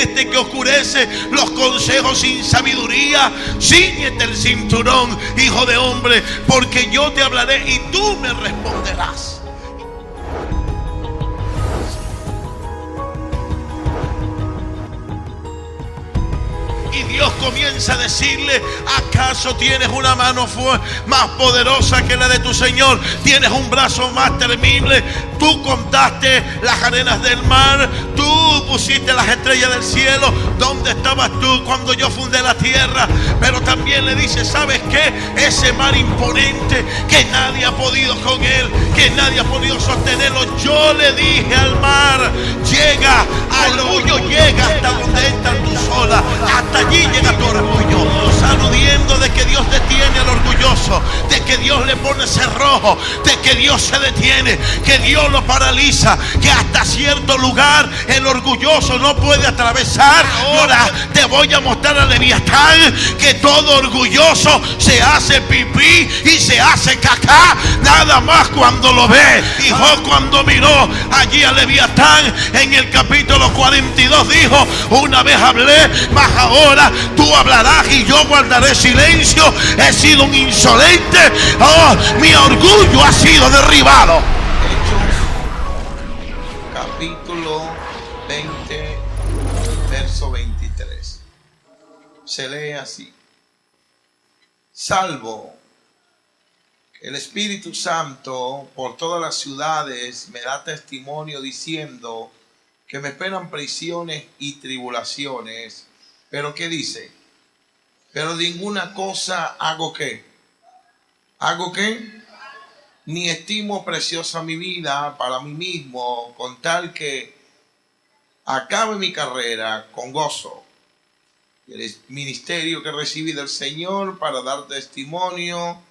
este que oscurece los consejos sin sabiduría. Cíñete el cinturón, hijo de hombre, porque yo te hablaré y tú me responderás. Y Dios comienza a decirle: ¿acaso tienes una mano más poderosa que la de tu Señor? ¿Tienes un brazo más temible? Tú contaste las arenas del mar, tú pusiste las estrellas del cielo. ¿Dónde estabas tú cuando yo fundé la tierra? Pero también le dice: ¿sabes qué? Ese mar imponente que nadie ha podido con él, que nadie ha podido sostenerlo. Yo le dije al mar: llega, al orgullo llega hasta donde entras tú sola. Hasta allí llega tu orgullo, aludiendo de que Dios detiene al orgulloso, de que Dios le pone cerrojo, de que Dios se detiene, que Dios lo paraliza, que hasta cierto lugar el orgulloso no puede atravesar. Ahora te voy a mostrar a Leviatán que todo orgulloso se hace pipí y se hace cacá nada más cuando lo ve. Y Job, cuando miró allí a Leviatán en el capítulo 42, dijo: una vez hablé, mas ahora tú hablarás y yo guardaré silencio. He sido un insolente, mi orgullo ha sido derribado. Hechos capítulo 20 verso 23 se lee así: salvo el Espíritu Santo por todas las ciudades me da testimonio diciendo que me esperan prisiones y tribulaciones. Pero ¿qué dice? Pero ninguna cosa hago ¿qué? ¿Hago qué? Ni estimo preciosa mi vida para mí mismo, con tal que acabe mi carrera con gozo, el ministerio que recibí del Señor para dar testimonio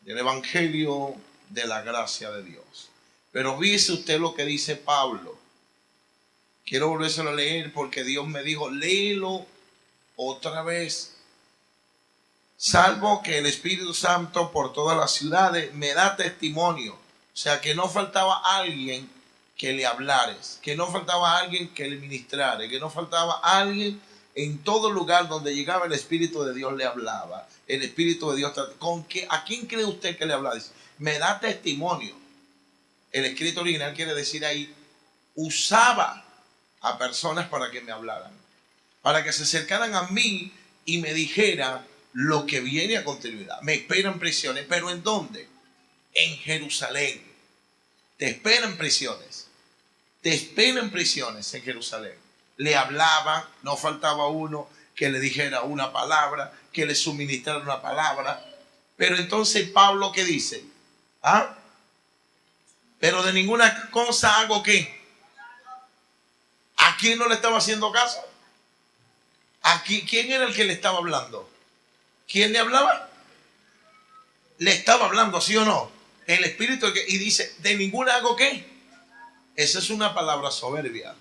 del Evangelio de la gracia de Dios. Pero fíjese usted lo que dice Pablo. Quiero volvérselo a leer porque Dios me dijo: léelo otra vez. Salvo que el Espíritu Santo por todas las ciudades me da testimonio. O sea, que no faltaba alguien que le hablares, que no faltaba alguien que le ministrare, que no faltaba alguien. En todo lugar donde llegaba el Espíritu de Dios le hablaba. El Espíritu de Dios, ¿a quién cree usted que le hablaba? Dice: me da testimonio. El escrito original quiere decir ahí: usaba a personas para que me hablaran, para que se acercaran a mí y me dijera lo que viene a continuidad. Me esperan prisiones. ¿Pero en dónde? En Jerusalén. Te esperan prisiones. Te esperan prisiones en Jerusalén. Le hablaban, no faltaba uno que le dijera una palabra, que le suministrara una palabra. Pero entonces Pablo, ¿qué dice? Pero de ninguna cosa hago ¿qué? ¿A quién no le estaba haciendo caso? ¿Quién era el que le estaba hablando? ¿Quién le hablaba? Le estaba hablando, ¿sí o no? El Espíritu. Y dice: de ninguna hago ¿qué? Esa es una palabra soberbia.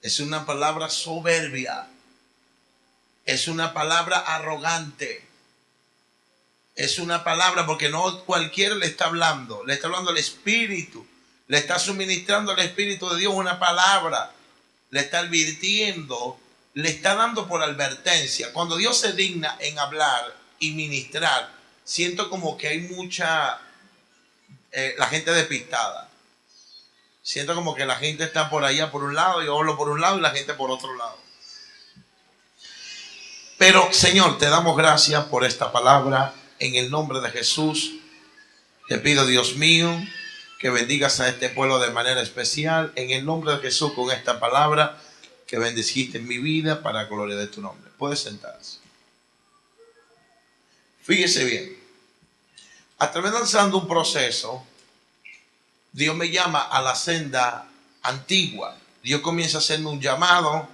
Es una palabra soberbia. Es una palabra arrogante. Es una palabra porque no cualquiera le está hablando. Le está hablando el Espíritu. Le está suministrando al Espíritu de Dios una palabra. Le está advirtiendo. Le está dando por advertencia. Cuando Dios se digna en hablar y ministrar, siento como que hay mucha la gente despistada. Siento como que la gente está por allá por un lado, yo hablo por un lado y la gente por otro lado. Pero Señor, te damos gracias por esta palabra. En el nombre de Jesús te pido, Dios mío, que bendigas a este pueblo de manera especial. En el nombre de Jesús, con esta palabra que bendijiste en mi vida para gloria de tu nombre. Puedes sentarse. Fíjese bien. Atravesando un proceso, Dios me llama a la senda antigua. Dios comienza a hacerme un llamado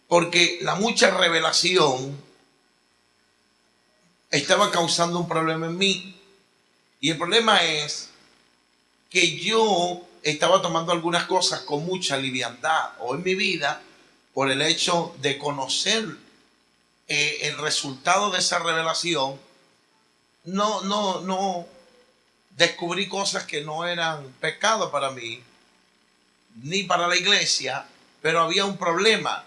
porque la mucha revelación estaba causando un problema en mí. Y el problema es que yo estaba tomando algunas cosas con mucha liviandad o en mi vida por el hecho de conocer el resultado de esa revelación. No descubrí cosas que no eran pecado para mí ni para la iglesia, pero había un problema,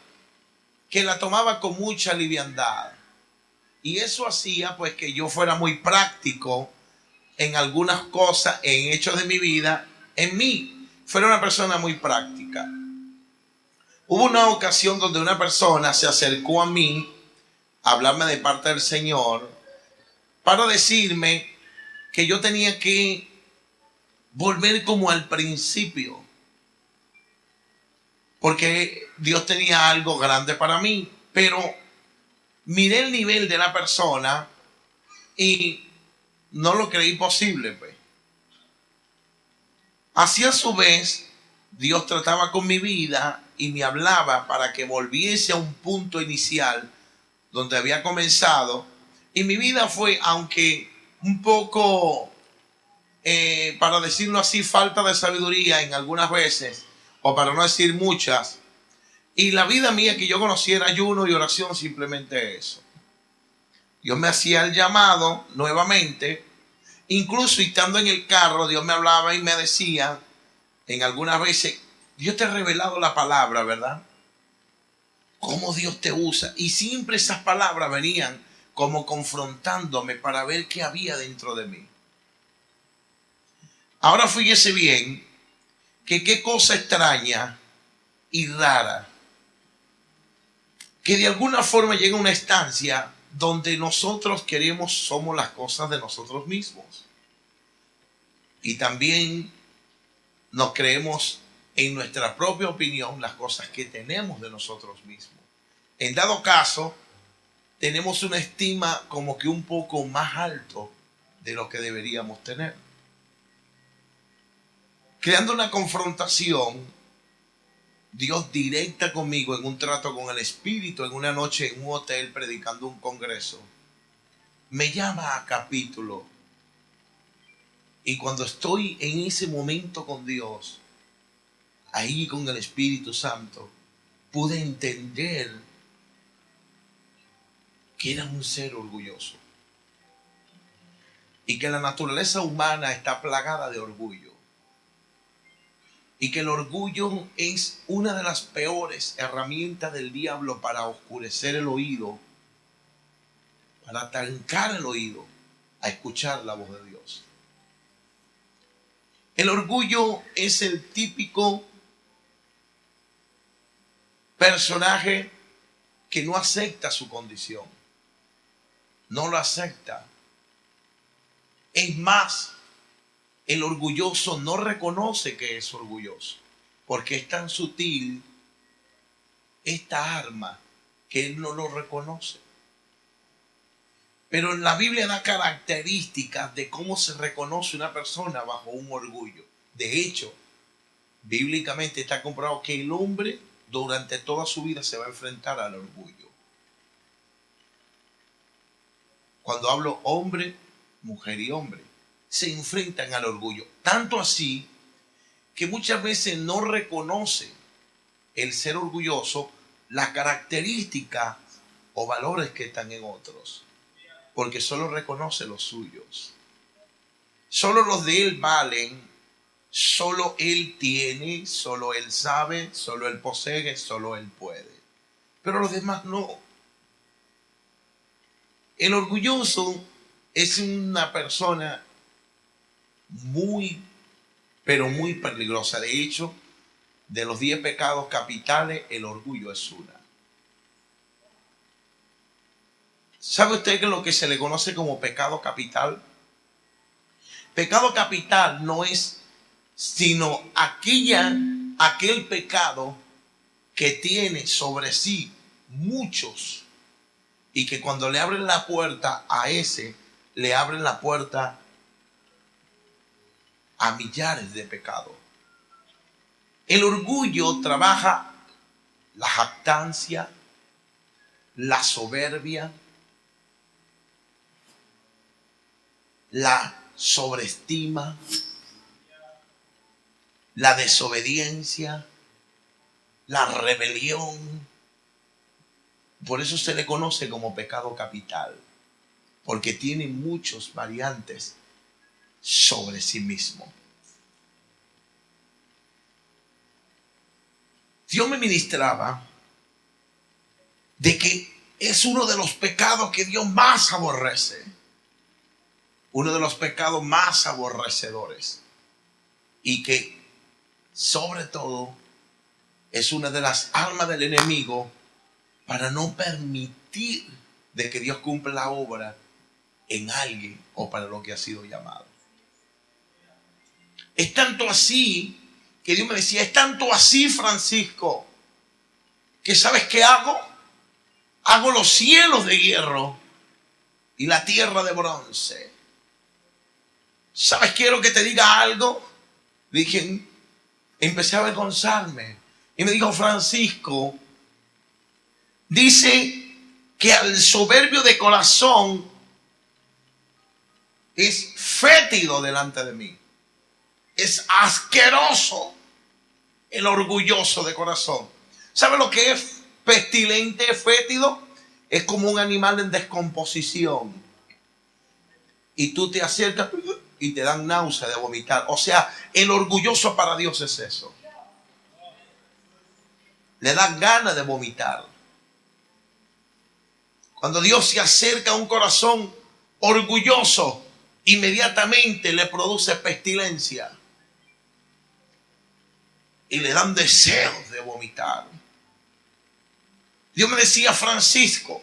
que la tomaba con mucha liviandad. Y eso hacía pues que yo fuera muy práctico en algunas cosas, en hechos de mi vida, en mí. Fuera una persona muy práctica. Hubo una ocasión donde una persona se acercó a mí a hablarme de parte del Señor para decirme que yo tenía que volver como al principio, porque Dios tenía algo grande para mí. Pero miré el nivel de la persona y no lo creí posible, pues. Así a su vez, Dios trataba con mi vida y me hablaba para que volviese a un punto inicial donde había comenzado. Y mi vida fue, aunque un poco, para decirlo así, falta de sabiduría en algunas veces, o para no decir muchas. Y la vida mía que yo conociera ayuno y oración, simplemente eso. Dios me hacía el llamado nuevamente. Incluso estando en el carro, Dios me hablaba y me decía, en algunas veces, Dios te ha revelado la palabra, ¿verdad? Cómo Dios te usa. Y siempre esas palabras venían como confrontándome para ver qué había dentro de mí. Ahora fíjese bien que qué cosa extraña y rara, que de alguna forma llega a una estancia donde nosotros queremos, somos las cosas de nosotros mismos. Y también nos creemos en nuestra propia opinión las cosas que tenemos de nosotros mismos. En dado caso, tenemos una estima como que un poco más alto de lo que deberíamos tener. Creando una confrontación, Dios directa conmigo en un trato con el Espíritu, en una noche en un hotel predicando un congreso, me llama a capítulo. Y cuando estoy en ese momento con Dios, ahí con el Espíritu Santo, pude entender que era un ser orgulloso. Y que la naturaleza humana está plagada de orgullo. Y que el orgullo es una de las peores herramientas del diablo para oscurecer el oído, para trancar el oído a escuchar la voz de Dios. El orgullo es el típico personaje que no acepta su condición. No lo acepta. Es más, el orgulloso no reconoce que es orgulloso, porque es tan sutil esta arma que él no lo reconoce. Pero la Biblia da características de cómo se reconoce una persona bajo un orgullo. De hecho, bíblicamente está comprobado que el hombre durante toda su vida se va a enfrentar al orgullo. Cuando hablo hombre, mujer y hombre, se enfrentan al orgullo. Tanto así que muchas veces no reconoce el ser orgulloso las características o valores que están en otros. Porque solo reconoce los suyos. Solo los de él valen. Solo él tiene, solo él sabe, solo él posee, solo él puede. Pero los demás no. El orgulloso es una persona muy, pero muy peligrosa. De hecho, de los 10 pecados capitales, el orgullo es una. ¿Sabe usted que lo que se le conoce como pecado capital? Pecado capital no es sino aquel pecado que tiene sobre sí muchos y que cuando le abren la puerta a ese, le abren la puerta a millares de pecados. El orgullo trabaja la jactancia, la soberbia, la sobreestima, la desobediencia, la rebelión. Por eso se le conoce como pecado capital, porque tiene muchas variantes sobre sí mismo. Dios me ministraba de que es uno de los pecados que Dios más aborrece. Uno de los pecados más aborrecedores. Y que sobre todo es una de las armas del enemigo para no permitir de que Dios cumpla la obra en alguien o para lo que ha sido llamado. Es tanto así que Dios me decía, es tanto así, Francisco, que ¿sabes qué hago? Hago los cielos de hierro y la tierra de bronce. ¿Sabes? Quiero que te diga algo. Dije, empecé a avergonzarme. Y me dijo, Francisco, dice que al soberbio de corazón es fétido delante de mí. Es asqueroso el orgulloso de corazón. ¿Sabe lo que es pestilente, fétido? Es como un animal en descomposición. Y tú te acercas y te dan náusea de vomitar. O sea, el orgulloso para Dios es eso. Le da ganas de vomitar. Cuando Dios se acerca a un corazón orgulloso, inmediatamente le produce pestilencia. Y le dan deseos de vomitar. Dios me decía, Francisco,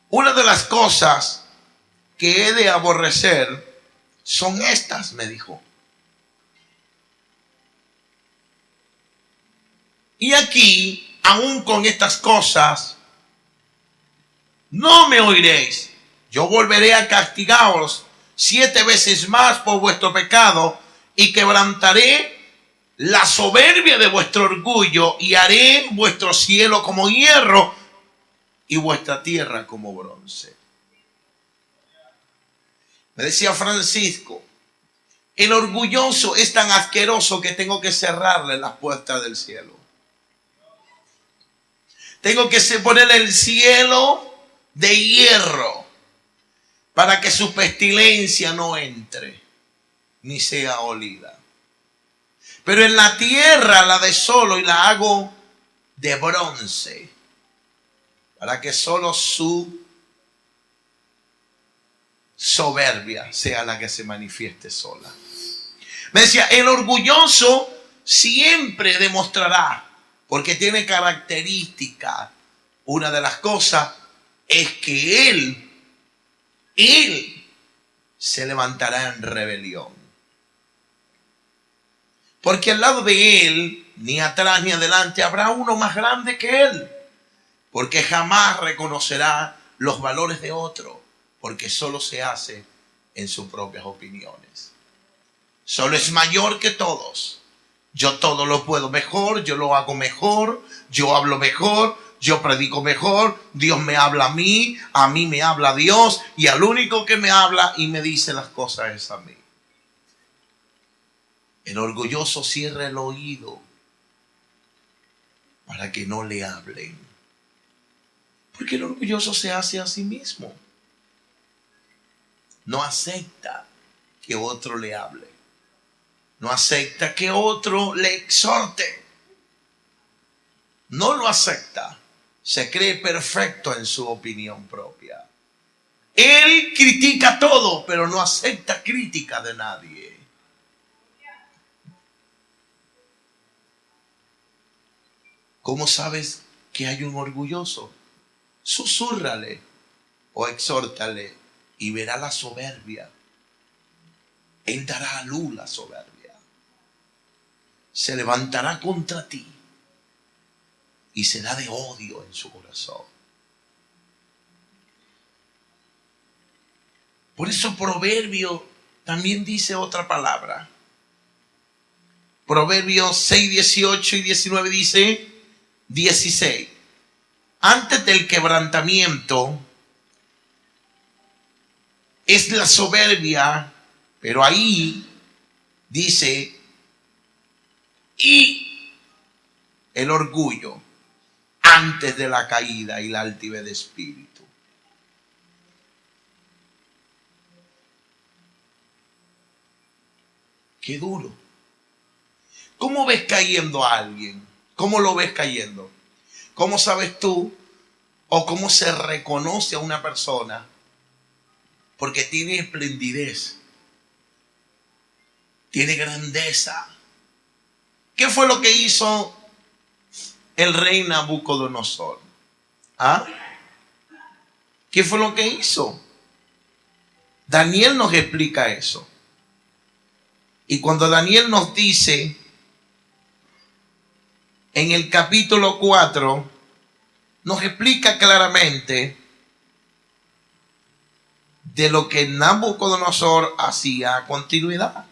una de las cosas que he de aborrecer son estas, me dijo. Y aquí, aún con estas cosas, no me oiréis. Yo volveré a castigaros 7 veces más por vuestro pecado y quebrantaré la soberbia de vuestro orgullo y haré vuestro cielo como hierro y vuestra tierra como bronce. Me decía Francisco, el orgulloso es tan asqueroso que tengo que cerrarle las puertas del cielo. Tengo que ponerle el cielo de hierro para que su pestilencia no entre ni sea olida. Pero en la tierra la desolo y la hago de bronce para que solo su soberbia sea la que se manifieste sola. Me decía, el orgulloso siempre demostrará, porque tiene característica, una de las cosas es que él se levantará en rebelión. Porque al lado de él, ni atrás ni adelante, habrá uno más grande que él. Porque jamás reconocerá los valores de otro, porque solo se hace en sus propias opiniones. Solo es mayor que todos. Yo todo lo puedo mejor, yo lo hago mejor, yo hablo mejor, yo predico mejor, Dios me habla a mí me habla Dios, y al único que me habla y me dice las cosas es a mí. El orgulloso cierra el oído para que no le hablen. Porque el orgulloso se hace a sí mismo. No acepta que otro le hable. No acepta que otro le exhorte. No lo acepta. Se cree perfecto en su opinión propia. Él critica todo, pero no acepta crítica de nadie. ¿Cómo sabes que hay un orgulloso? Susúrrale o exhórtale y verá la soberbia. Él dará a luz la soberbia. Se levantará contra ti y será de odio en su corazón. Por eso Proverbio también dice otra palabra. Proverbios 6, 18 y 19 dice, 16. Antes del quebrantamiento es la soberbia, pero ahí dice, y el orgullo antes de la caída y la altivez de espíritu. Qué duro. ¿Cómo ves cayendo a alguien? ¿Cómo lo ves cayendo? ¿Cómo sabes tú o cómo se reconoce a una persona? Porque tiene esplendidez, tiene grandeza. ¿Qué fue lo que hizo el rey Nabucodonosor? ¿Ah? ¿Qué fue lo que hizo? Daniel nos explica eso. Y cuando Daniel nos dice en el capítulo 4, nos explica claramente de lo que Nabucodonosor hacía a continuidad.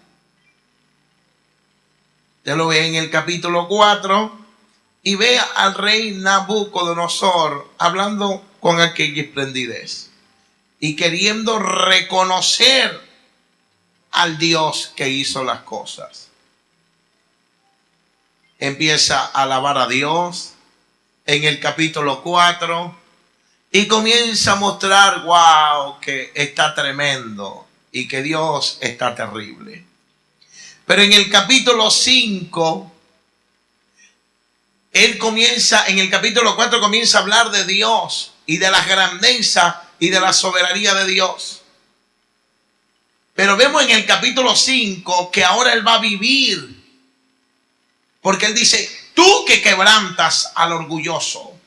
Usted lo ve en el capítulo 4 y ve al rey Nabucodonosor hablando con aquella esplendidez y queriendo reconocer al Dios que hizo las cosas. Empieza a alabar a Dios en el capítulo 4 y comienza a mostrar, wow, que está tremendo y que Dios está terrible. Pero en el capítulo 5, en el capítulo 4 comienza a hablar de Dios y de la grandeza y de la soberanía de Dios. Pero vemos en el capítulo 5 que ahora él va a vivir. Porque él dice, tú que quebrantas al orgulloso.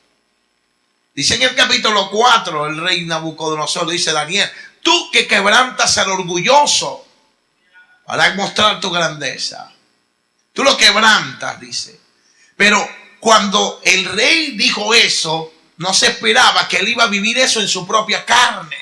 Dice en el capítulo 4 el rey Nabucodonosor, dice Daniel, tú que quebrantas al orgulloso para mostrar tu grandeza. Tú lo quebrantas, dice. Pero cuando el rey dijo eso, no se esperaba que él iba a vivir eso en su propia carne.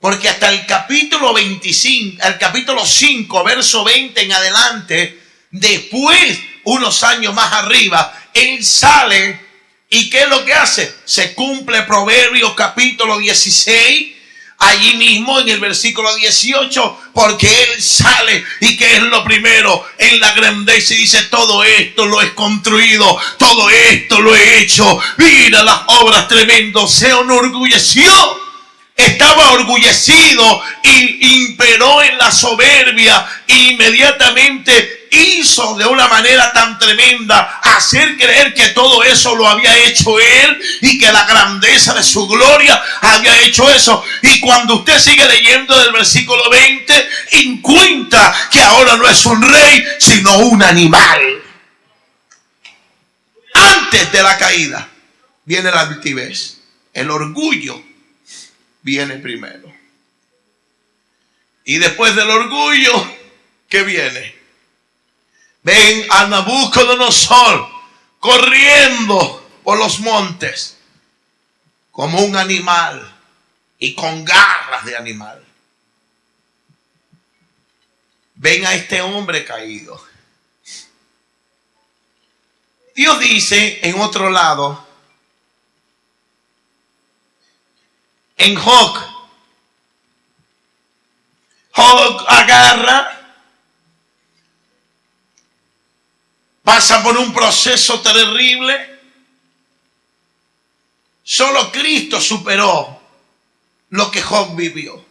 Porque hasta el capítulo 25, el capítulo 5, verso 20 en adelante, después, unos años más arriba, él sale y ¿qué es lo que hace? Se cumple Proverbios capítulo 16, allí mismo en el versículo 18, porque él sale y ¿qué es lo primero? En la grandeza y dice, todo esto lo he construido, todo esto lo he hecho, mira las obras tremendas, se enorgulleció. Estaba orgullecido y imperó en la soberbia e inmediatamente hizo de una manera tan tremenda hacer creer que todo eso lo había hecho él y que la grandeza de su gloria había hecho eso. Y cuando usted sigue leyendo del versículo 20, encuentra que ahora no es un rey, sino un animal. Antes de la caída viene la altivez, el orgullo. Viene primero. Y después del orgullo, ¿qué viene? Ven a Nabucodonosor corriendo por los montes como un animal y con garras de animal. Ven a este hombre caído. Dios dice en otro lado, en Job agarra, pasa por un proceso terrible. Solo Cristo superó lo que Job vivió.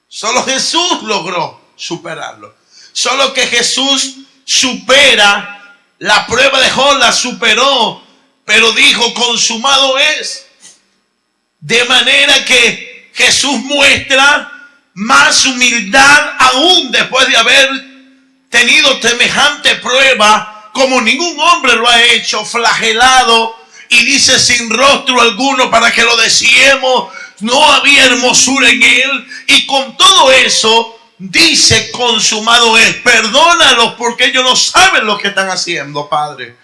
Solo Jesús logró superarlo. Solo que Jesús supera la prueba de Job, la superó, pero dijo, consumado es. De manera que Jesús muestra más humildad aún después de haber tenido semejante prueba como ningún hombre lo ha hecho, flagelado, y dice sin rostro alguno para que lo deseemos, no había hermosura en él, y con todo eso dice consumado es. Perdónalos porque ellos no saben lo que están haciendo, Padre.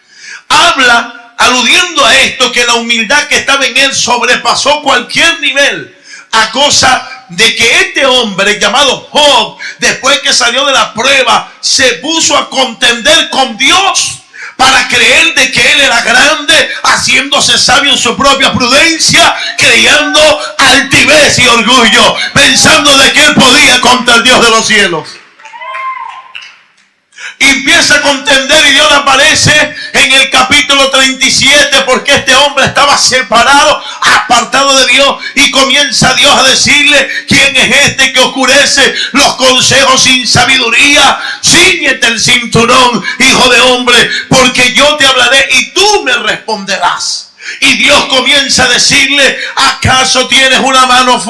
Habla aludiendo a esto, que la humildad que estaba en él sobrepasó cualquier nivel, a cosa de que este hombre llamado Job, después que salió de la prueba, se puso a contender con Dios para creer de que él era grande, haciéndose sabio en su propia prudencia, creyendo altivez y orgullo, pensando de que él podía contra el Dios de los cielos. Y empieza a contender y Dios aparece en el capítulo 37 porque este hombre estaba separado, apartado de de Dios y comienza Dios a decirle: ¿quién es este que oscurece los consejos sin sabiduría? Cíñete el cinturón, hijo de hombre, porque yo te hablaré y tú me responderás. Y Dios comienza a decirle: ¿acaso tienes una mano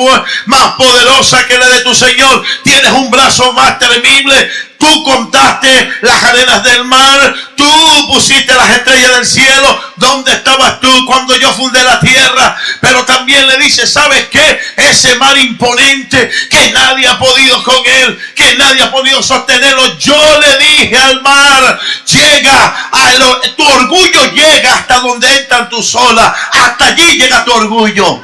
más poderosa que la de tu Señor? ¿Tienes un brazo más temible? Tú contaste las arenas del mar, tú pusiste las estrellas del cielo. ¿Dónde estabas tú cuando yo fundé la tierra? Pero también le dice: ¿sabes qué? Ese mar imponente que nadie ha podido con él, que nadie ha podido sostenerlo. Yo le dije al mar: llega, tu orgullo llega hasta donde entran tus olas. Hasta allí llega tu orgullo.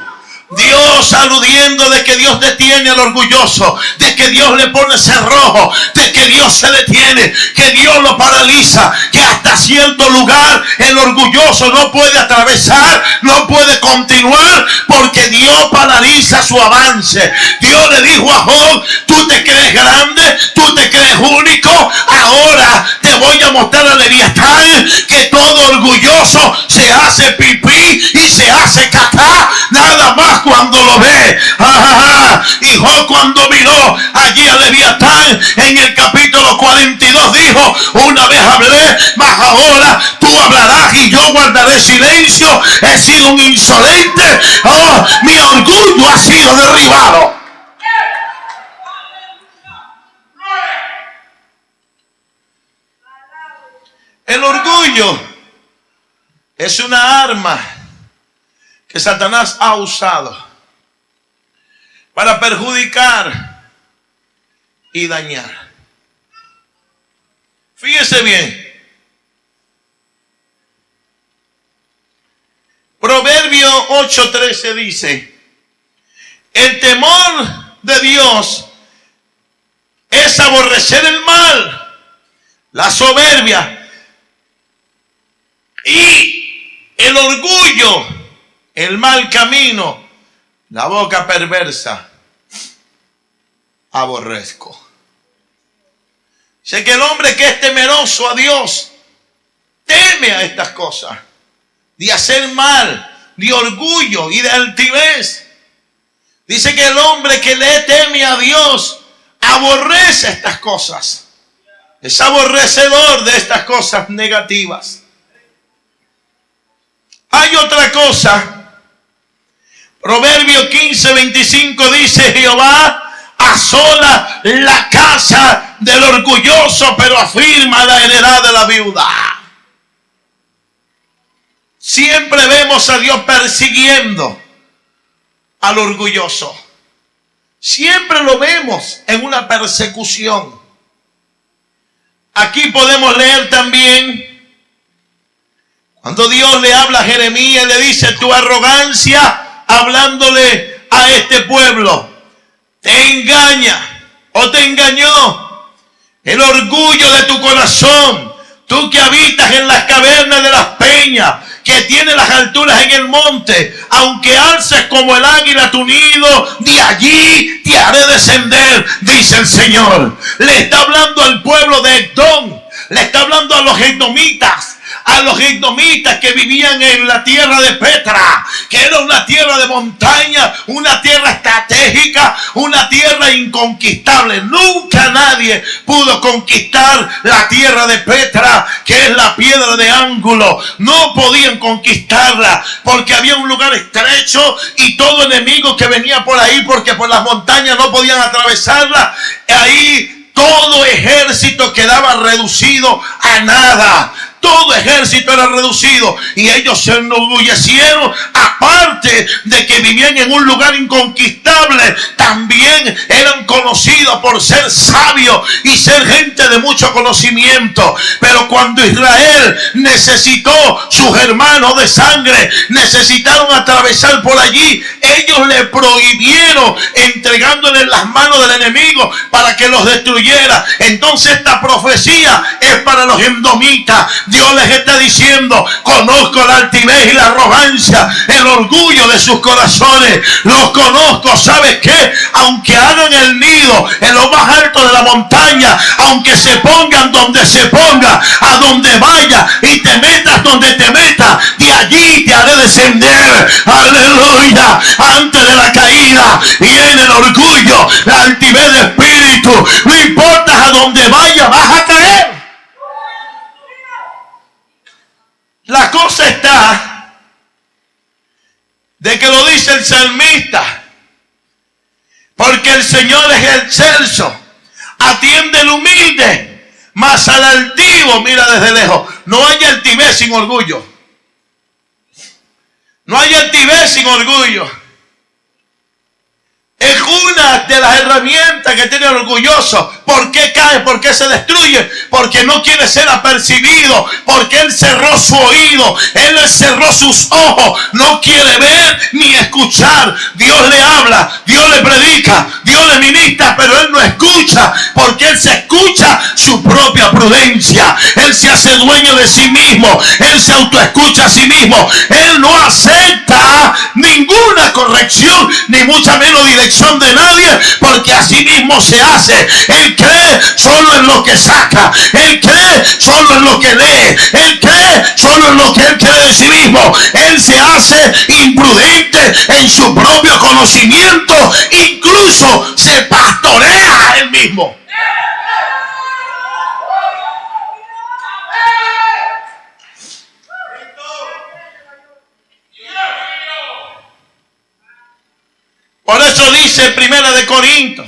Dios aludiendo de que Dios detiene al orgulloso, de que Dios le pone cerrojo, de que Dios se detiene, que Dios lo paraliza, que hasta cierto lugar el orgulloso no puede atravesar, no puede continuar, porque Dios paraliza su avance. Dios le dijo a Job: tú te crees grande, tú te crees único, ahora te voy a mostrar a Leviatán que todo orgulloso se hace pipí y se hace cacá, nada más cuando lo ve. Y Job, cuando miró allí a Leviatán en el capítulo 42, dijo: una vez hablé, mas ahora tú hablarás y yo guardaré silencio. He sido un insolente, mi orgullo ha sido derribado. El orgullo es una arma que Satanás ha usado para perjudicar y dañar. Fíjese bien. Proverbio 8:13 dice: el temor de Dios es aborrecer el mal, la soberbia y el orgullo, el mal camino, la boca perversa, aborrezco. Sé que el hombre que es temeroso a Dios teme a estas cosas, de hacer mal, de orgullo y de altivez. Dice que el hombre que le teme a Dios aborrece estas cosas. Es aborrecedor de estas cosas negativas. Hay otra cosa. Proverbio 15:25 dice: Jehová asola la casa del orgulloso, pero afirma la heredad de la viuda. Siempre vemos a Dios persiguiendo al orgulloso. Siempre lo vemos en una persecución. Aquí podemos leer también cuando Dios le habla a Jeremías, le dice: tu arrogancia, hablándole a este pueblo, te engaña o te engañó. El orgullo de tu corazón, tú que habitas en las cavernas de las peñas, que tienes las alturas en el monte, aunque alces como el águila tu nido, de allí te haré descender, dice el Señor. Le está hablando al pueblo de Edom, le está hablando a los edomitas. A los edomitas que vivían en la tierra de Petra, que era una tierra de montaña, una tierra estratégica, una tierra inconquistable. Nunca nadie pudo conquistar la tierra de Petra, que es la piedra de ángulo. No podían conquistarla porque había un lugar estrecho y todo enemigo que venía por ahí, porque por las montañas no podían atravesarla. Ahí todo ejército quedaba reducido a nada. Todo ejército era reducido y ellos se enorgullecieron. Aparte de que vivían en un lugar inconquistable, también eran conocidos por ser sabios y ser gente de mucho conocimiento. Pero cuando Israel necesitó, sus hermanos de sangre necesitaron atravesar por allí, ellos le prohibieron, entregándole en las manos del enemigo para que los destruyera. Entonces esta profecía es para los edomitas. Dios les está diciendo: conozco la altivez y la arrogancia, el orgullo de sus corazones. Los conozco. ¿Sabes qué? Aunque hagan el nido en lo más alto de la montaña, aunque se pongan donde se ponga, a donde vaya y te metas donde te metas, de allí te haré descender, aleluya, antes de la caída. Viene el orgullo, la altivez de espíritu. No importa a dónde vayas, vas a caer. La cosa está de que lo dice el salmista, porque el Señor es excelso, atiende al humilde, mas al altivo mira desde lejos. No hay altivez sin orgullo. No hay altivez sin orgullo. Es una de las herramientas que tiene el orgulloso. ¿Por qué cae? ¿Por qué se destruye? Porque no quiere ser apercibido. Porque él cerró su oído. Él cerró sus ojos. No quiere ver ni escuchar. Dios le habla. Dios le predica. Dios le ministra. Pero él no escucha. Porque él se escucha su propia prudencia. Él se hace dueño de sí mismo. Él se autoescucha a sí mismo. Él no acepta ninguna corrección. Ni mucha menos dirección de nadie, porque así mismo se hace. Él cree solo en lo que saca, él cree solo en lo que lee, él cree solo en lo que él cree de sí mismo. Él se hace imprudente en su propio conocimiento, incluso se pastorea a él mismo. Por eso dice 1 Corintios,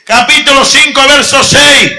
capítulo 5, verso 6,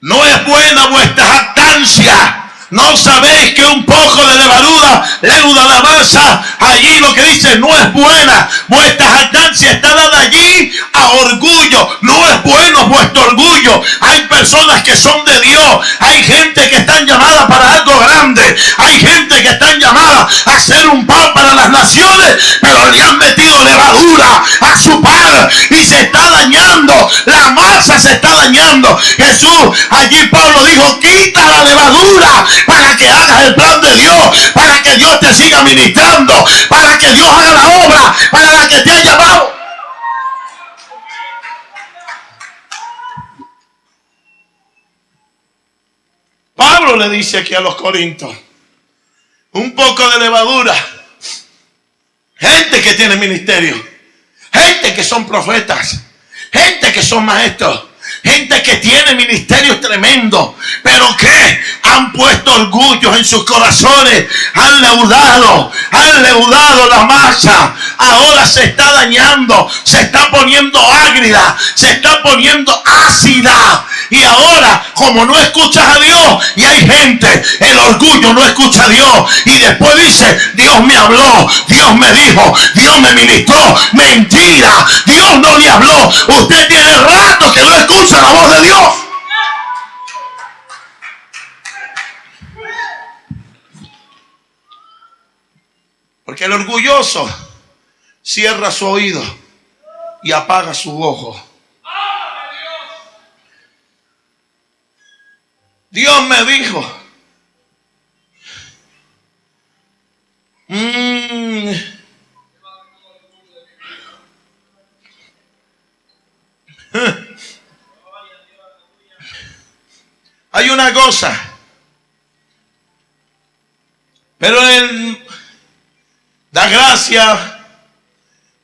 no es buena vuestra jactancia. ¿No sabéis que un poco de levadura leuda la masa? Allí lo que dice, no es buena vuestra jactancia, está dada allí a orgullo. No es bueno vuestro orgullo. Hay personas que son de Dios. Hay gente que están llamadas para algo grande. Hay gente que están llamadas a hacer un pan para las naciones, pero le han metido levadura a su pan y se está dañando. La masa se está dañando. Jesús, allí Pablo dijo, quita la levadura para que hagas el plan de Dios, para que Dios te siga ministrando, para que Dios haga la obra para la que te ha llamado. Pablo le dice aquí a los corintios, un poco de levadura. Gente que tiene ministerio, gente que son profetas, gente que son maestros, gente que tiene ministerios tremendos, pero que han puesto orgullo en sus corazones, han leudado la masa. Ahora se está dañando, se está poniendo ágrida, se está poniendo ácida. Y ahora, como no escuchas a Dios, y hay gente, el orgullo no escucha a Dios, y después dice, Dios me habló, Dios me dijo, Dios me ministró. Mentira, Dios no le habló. Usted tiene rato que no escucha la voz de Dios. Porque el orgulloso cierra su oído y apaga su ojo. Dios me dijo, hay una cosa, pero Él da gracia.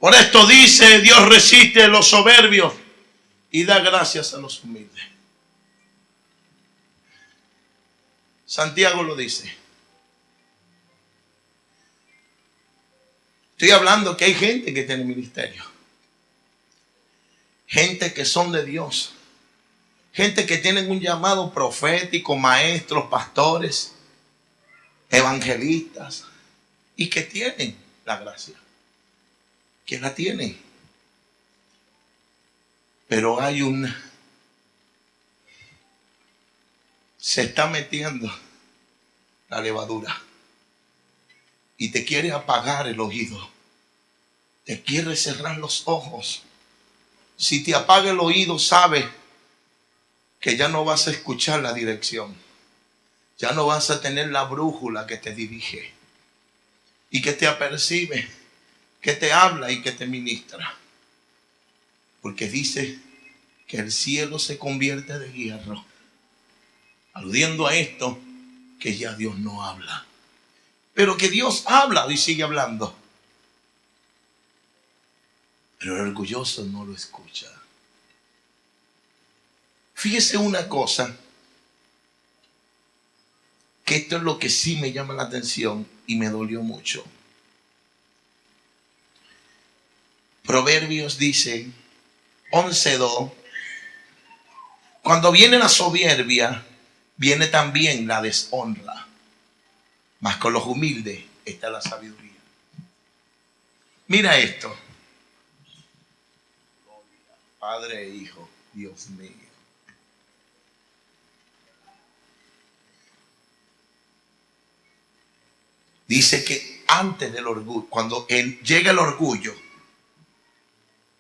Por esto dice, Dios resiste a los soberbios y da gracias a los humildes. Santiago lo dice. Estoy hablando que hay gente que tiene ministerio. Gente que son de Dios. Gente que tienen un llamado profético, maestros, pastores, evangelistas. Y que tienen la gracia. Que la tienen. Pero hay se está metiendo la levadura y te quiere apagar el oído, te quiere cerrar los ojos. Si te apaga el oído, sabes que ya no vas a escuchar la dirección, ya no vas a tener la brújula que te dirige y que te apercibe, que te habla y que te ministra, porque dice que el cielo se convierte de hierro, aludiendo a esto, que ya Dios no habla. pero que Dios habla y sigue hablando. Pero el orgulloso no lo escucha. Fíjese una cosa, que esto es lo que sí me llama la atención y me dolió mucho. Proverbios dice 11:2, cuando viene la soberbia, viene también la deshonra, mas con los humildes está la sabiduría. Mira esto. Padre e Hijo, Dios mío. Dice que antes del orgullo, cuando llega el orgullo,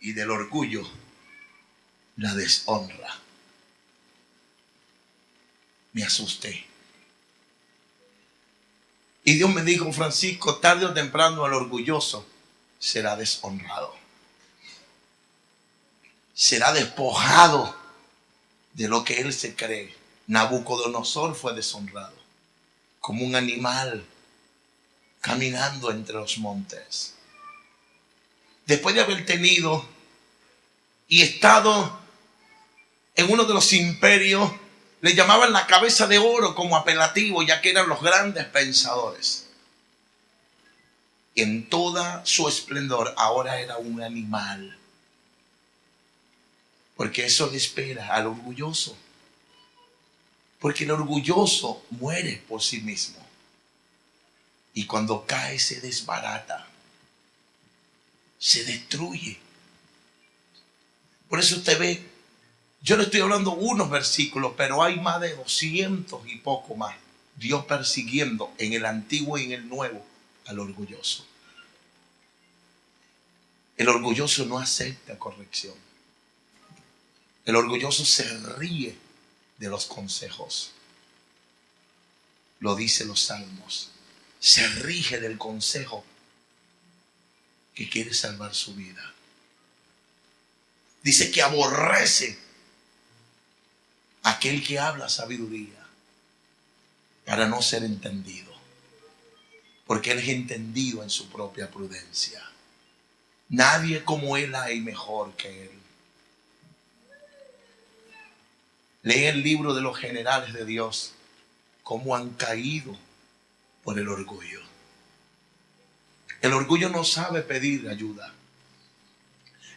y del orgullo, la deshonra. Me asusté. Y Dios me dijo, Francisco, tarde o temprano el orgulloso será deshonrado. Será despojado de lo que él se cree. Nabucodonosor fue deshonrado como un animal caminando entre los montes. Después de haber tenido y estado en uno de los imperios, le llamaban la cabeza de oro como apelativo, ya que eran los grandes pensadores. En toda su esplendor, ahora era un animal. Porque eso le espera al orgulloso. Porque el orgulloso muere por sí mismo. Y cuando cae se desbarata. Se destruye. Por eso usted ve, yo le estoy hablando unos versículos, pero hay más de 200 y poco más. Dios persiguiendo en el Antiguo y en el Nuevo al orgulloso. El orgulloso no acepta corrección. El orgulloso se ríe de los consejos. Lo dicen los salmos. Se rige del consejo que quiere salvar su vida. Dice que aborrece aquel que habla sabiduría para no ser entendido, porque él es entendido en su propia prudencia. Nadie como él hay mejor que él. Lee el libro de los generales de Dios, cómo han caído por el orgullo. El orgullo no sabe pedir ayuda.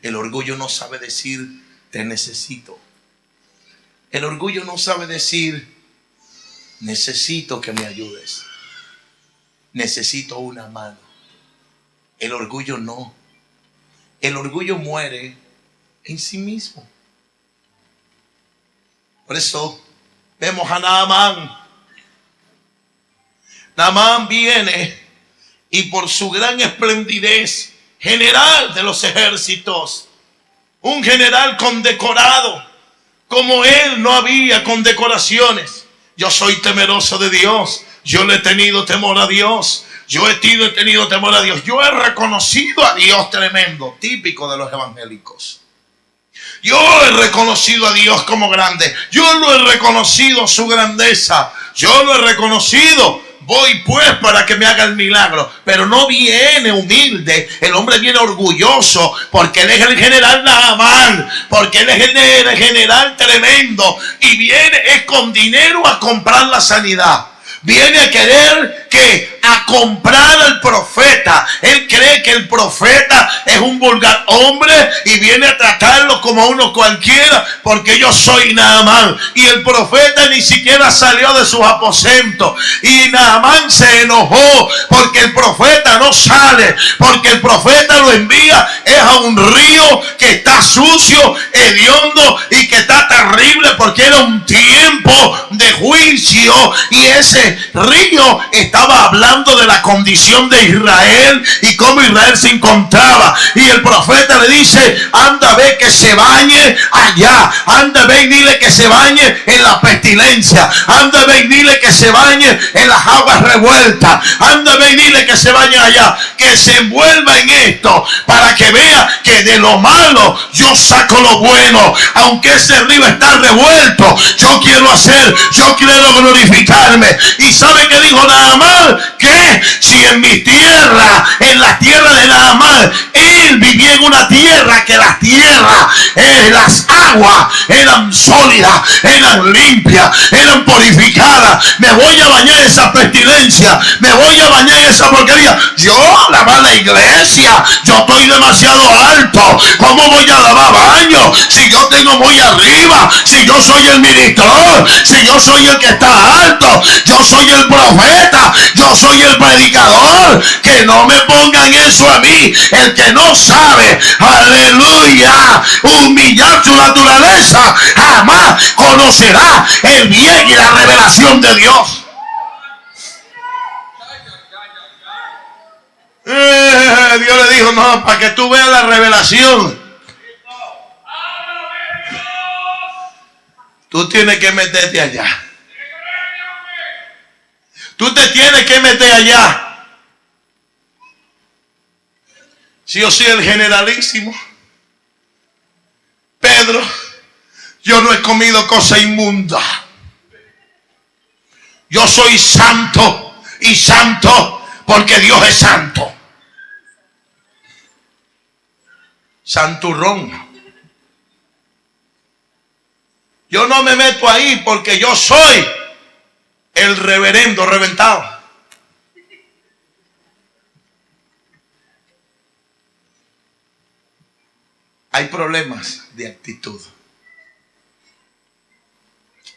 El orgullo no sabe decir, te necesito. El orgullo no sabe decir, necesito que me ayudes. Necesito una mano. El orgullo no. El orgullo muere en sí mismo. Por eso vemos a Naamán. Naamán viene y por su gran esplendidez, general de los ejércitos, un general condecorado, como él no había condecoraciones. Yo soy temeroso de Dios, yo le he tenido temor a Dios, yo he tenido temor a Dios, yo he reconocido a Dios tremendo, típico de los evangélicos. Yo he reconocido a Dios como grande, yo lo he reconocido su grandeza, yo lo he reconocido. Voy pues para que me haga el milagro. Pero no viene humilde. El hombre viene orgulloso porque él es el general Naamán, porque él es el general tremendo, y viene es con dinero a comprar la sanidad. Viene a querer a comprar al profeta. Él cree que el profeta es un vulgar hombre y viene a tratarlo como uno cualquiera, porque yo soy Naamán. Y el profeta ni siquiera salió de sus aposentos. Y Naamán se enojó porque el profeta no sale, porque el profeta lo envía es a un río que está sucio, hediondo y que está terrible, porque era un tiempo de juicio y ese río estaba hablando de la condición de Israel y cómo Israel se encontraba. Y el profeta le dice, anda, ve que se bañe allá, anda, ve y dile que se bañe en la pestilencia, anda, ve y dile que se bañe en las aguas revueltas, anda, ve y dile que se bañe allá, que se envuelva en esto, para que vea que de lo malo yo saco lo bueno. Aunque ese río está revuelto, yo quiero glorificarme. ¿Y sabe qué dijo Naamán? Que si en mi tierra, en la tierra de Naamán, él vivía en una tierra que las tierras, las aguas eran sólidas, eran limpias, eran purificadas. Me voy a bañar en esa pestilencia, me voy a bañar en esa porquería. Yo lavar la iglesia, yo estoy demasiado alto. ¿Cómo voy a lavar baño si yo tengo muy arriba? Si yo soy el ministro, si yo soy el que está alto, yo soy el profeta, yo soy el predicador. Que no me pongan eso a mí. El que no sabe, aleluya, humillar su naturaleza, jamás conocerá el bien y la revelación de Dios. Dios le dijo, no, para que tú veas la revelación, tú tienes que meterte allá. Tú te tienes que meter allá. Si yo soy el generalísimo, Pedro, yo no he comido cosa inmunda. Yo soy santo y santo porque Dios es santo. Santurrón. Yo no me meto ahí porque yo soy el reverendo reventado. Hay problemas de actitud.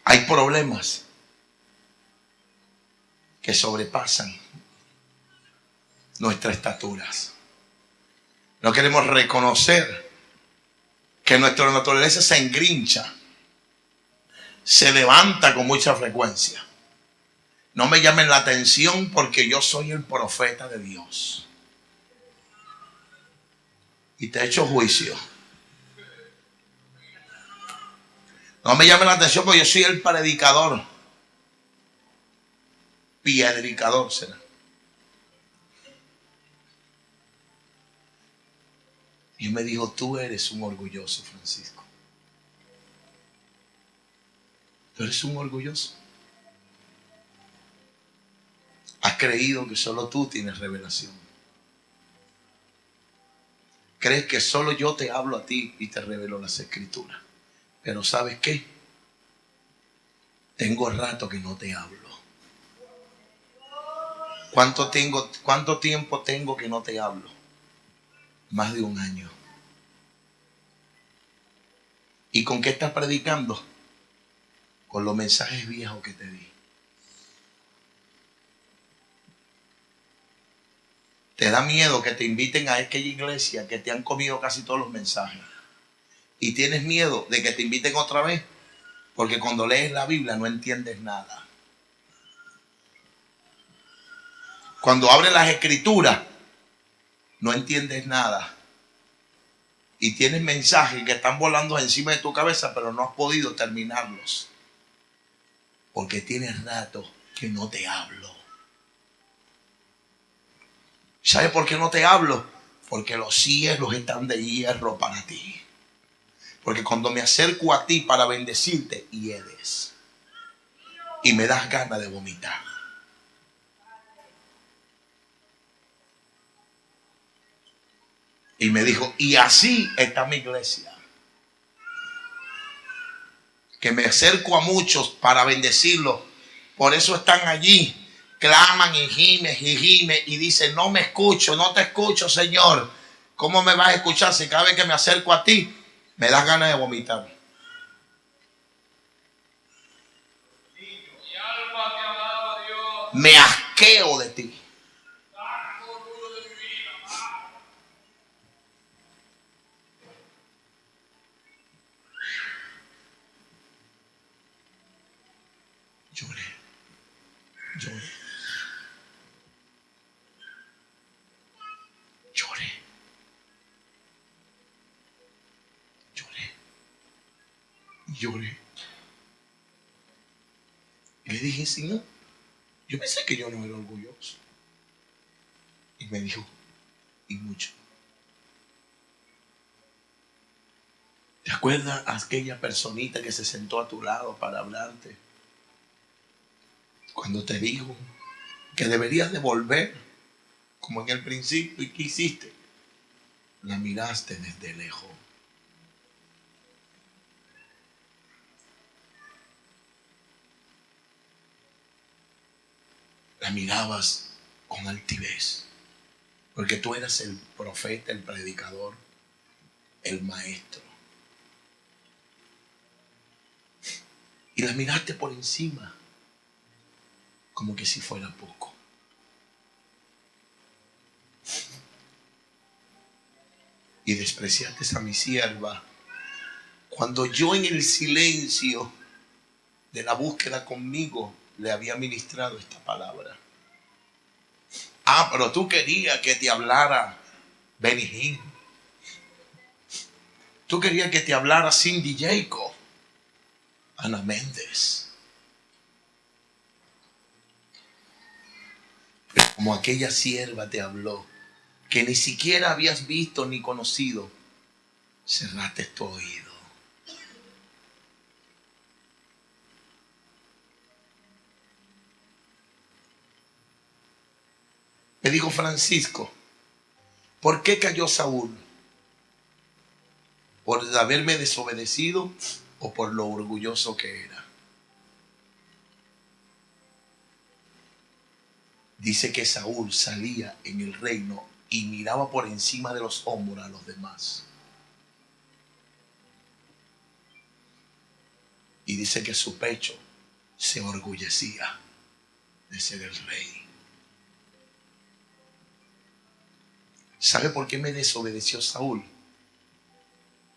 Hay problemas que sobrepasan nuestras estaturas. No queremos reconocer que nuestra naturaleza se engrincha, se levanta con mucha frecuencia. No me llamen la atención porque yo soy el profeta de Dios. Y te he hecho juicio. No me llamen la atención porque yo soy el predicador. Piedricador será. Y me dijo, tú eres un orgulloso, Francisco. Tú eres un orgulloso. Has creído que solo tú tienes revelación. Crees que solo yo te hablo a ti y te revelo las escrituras. Pero ¿sabes qué? Tengo rato que no te hablo. ¿Cuánto tiempo tengo que no te hablo? Más de 1 año. ¿Y con qué estás predicando? Con los mensajes viejos que te di. Te da miedo que te inviten a aquella iglesia que te han comido casi todos los mensajes. Y tienes miedo de que te inviten otra vez. Porque cuando lees la Biblia no entiendes nada. Cuando abres las escrituras no entiendes nada. Y tienes mensajes que están volando encima de tu cabeza, pero no has podido terminarlos. Porque tienes rato que no te hablo. ¿Sabes por qué no te hablo? Porque los cielos están de hierro para ti. Porque cuando me acerco a ti para bendecirte, hiedes. Y me das ganas de vomitar. Y me dijo, y así está mi iglesia. Que me acerco a muchos para bendecirlos. Por eso están allí. Claman y gimen y dicen, no me escucho, no te escucho, Señor. ¿Cómo me vas a escuchar si cada vez que me acerco a ti me das ganas de vomitar? Me asqueo de ti. Lloré. Y le dije, Señor, yo pensé que yo no era orgulloso. Y me dijo, y mucho. ¿Te acuerdas aquella personita que se sentó a tu lado para hablarte? Cuando te dijo que deberías de volver como en el principio, ¿y qué hiciste? La miraste desde lejos. La mirabas con altivez, porque tú eras el profeta, el predicador, el maestro. Y la miraste por encima, como que si fuera poco. Y despreciaste a mi sierva, cuando yo en el silencio de la búsqueda conmigo le había ministrado esta palabra. Ah, pero tú querías que te hablara Benny Hinn. Tú querías que te hablara Cindy Jacob, Ana Méndez. Pero como aquella sierva te habló, que ni siquiera habías visto ni conocido, cerraste tu oído. Me dijo Francisco, ¿por qué cayó Saúl? ¿Por haberme desobedecido o por lo orgulloso que era? Dice que Saúl salía en el reino y miraba por encima de los hombros a los demás. Y dice que su pecho se orgullecía de ser el rey. ¿Sabe por qué me desobedeció Saúl?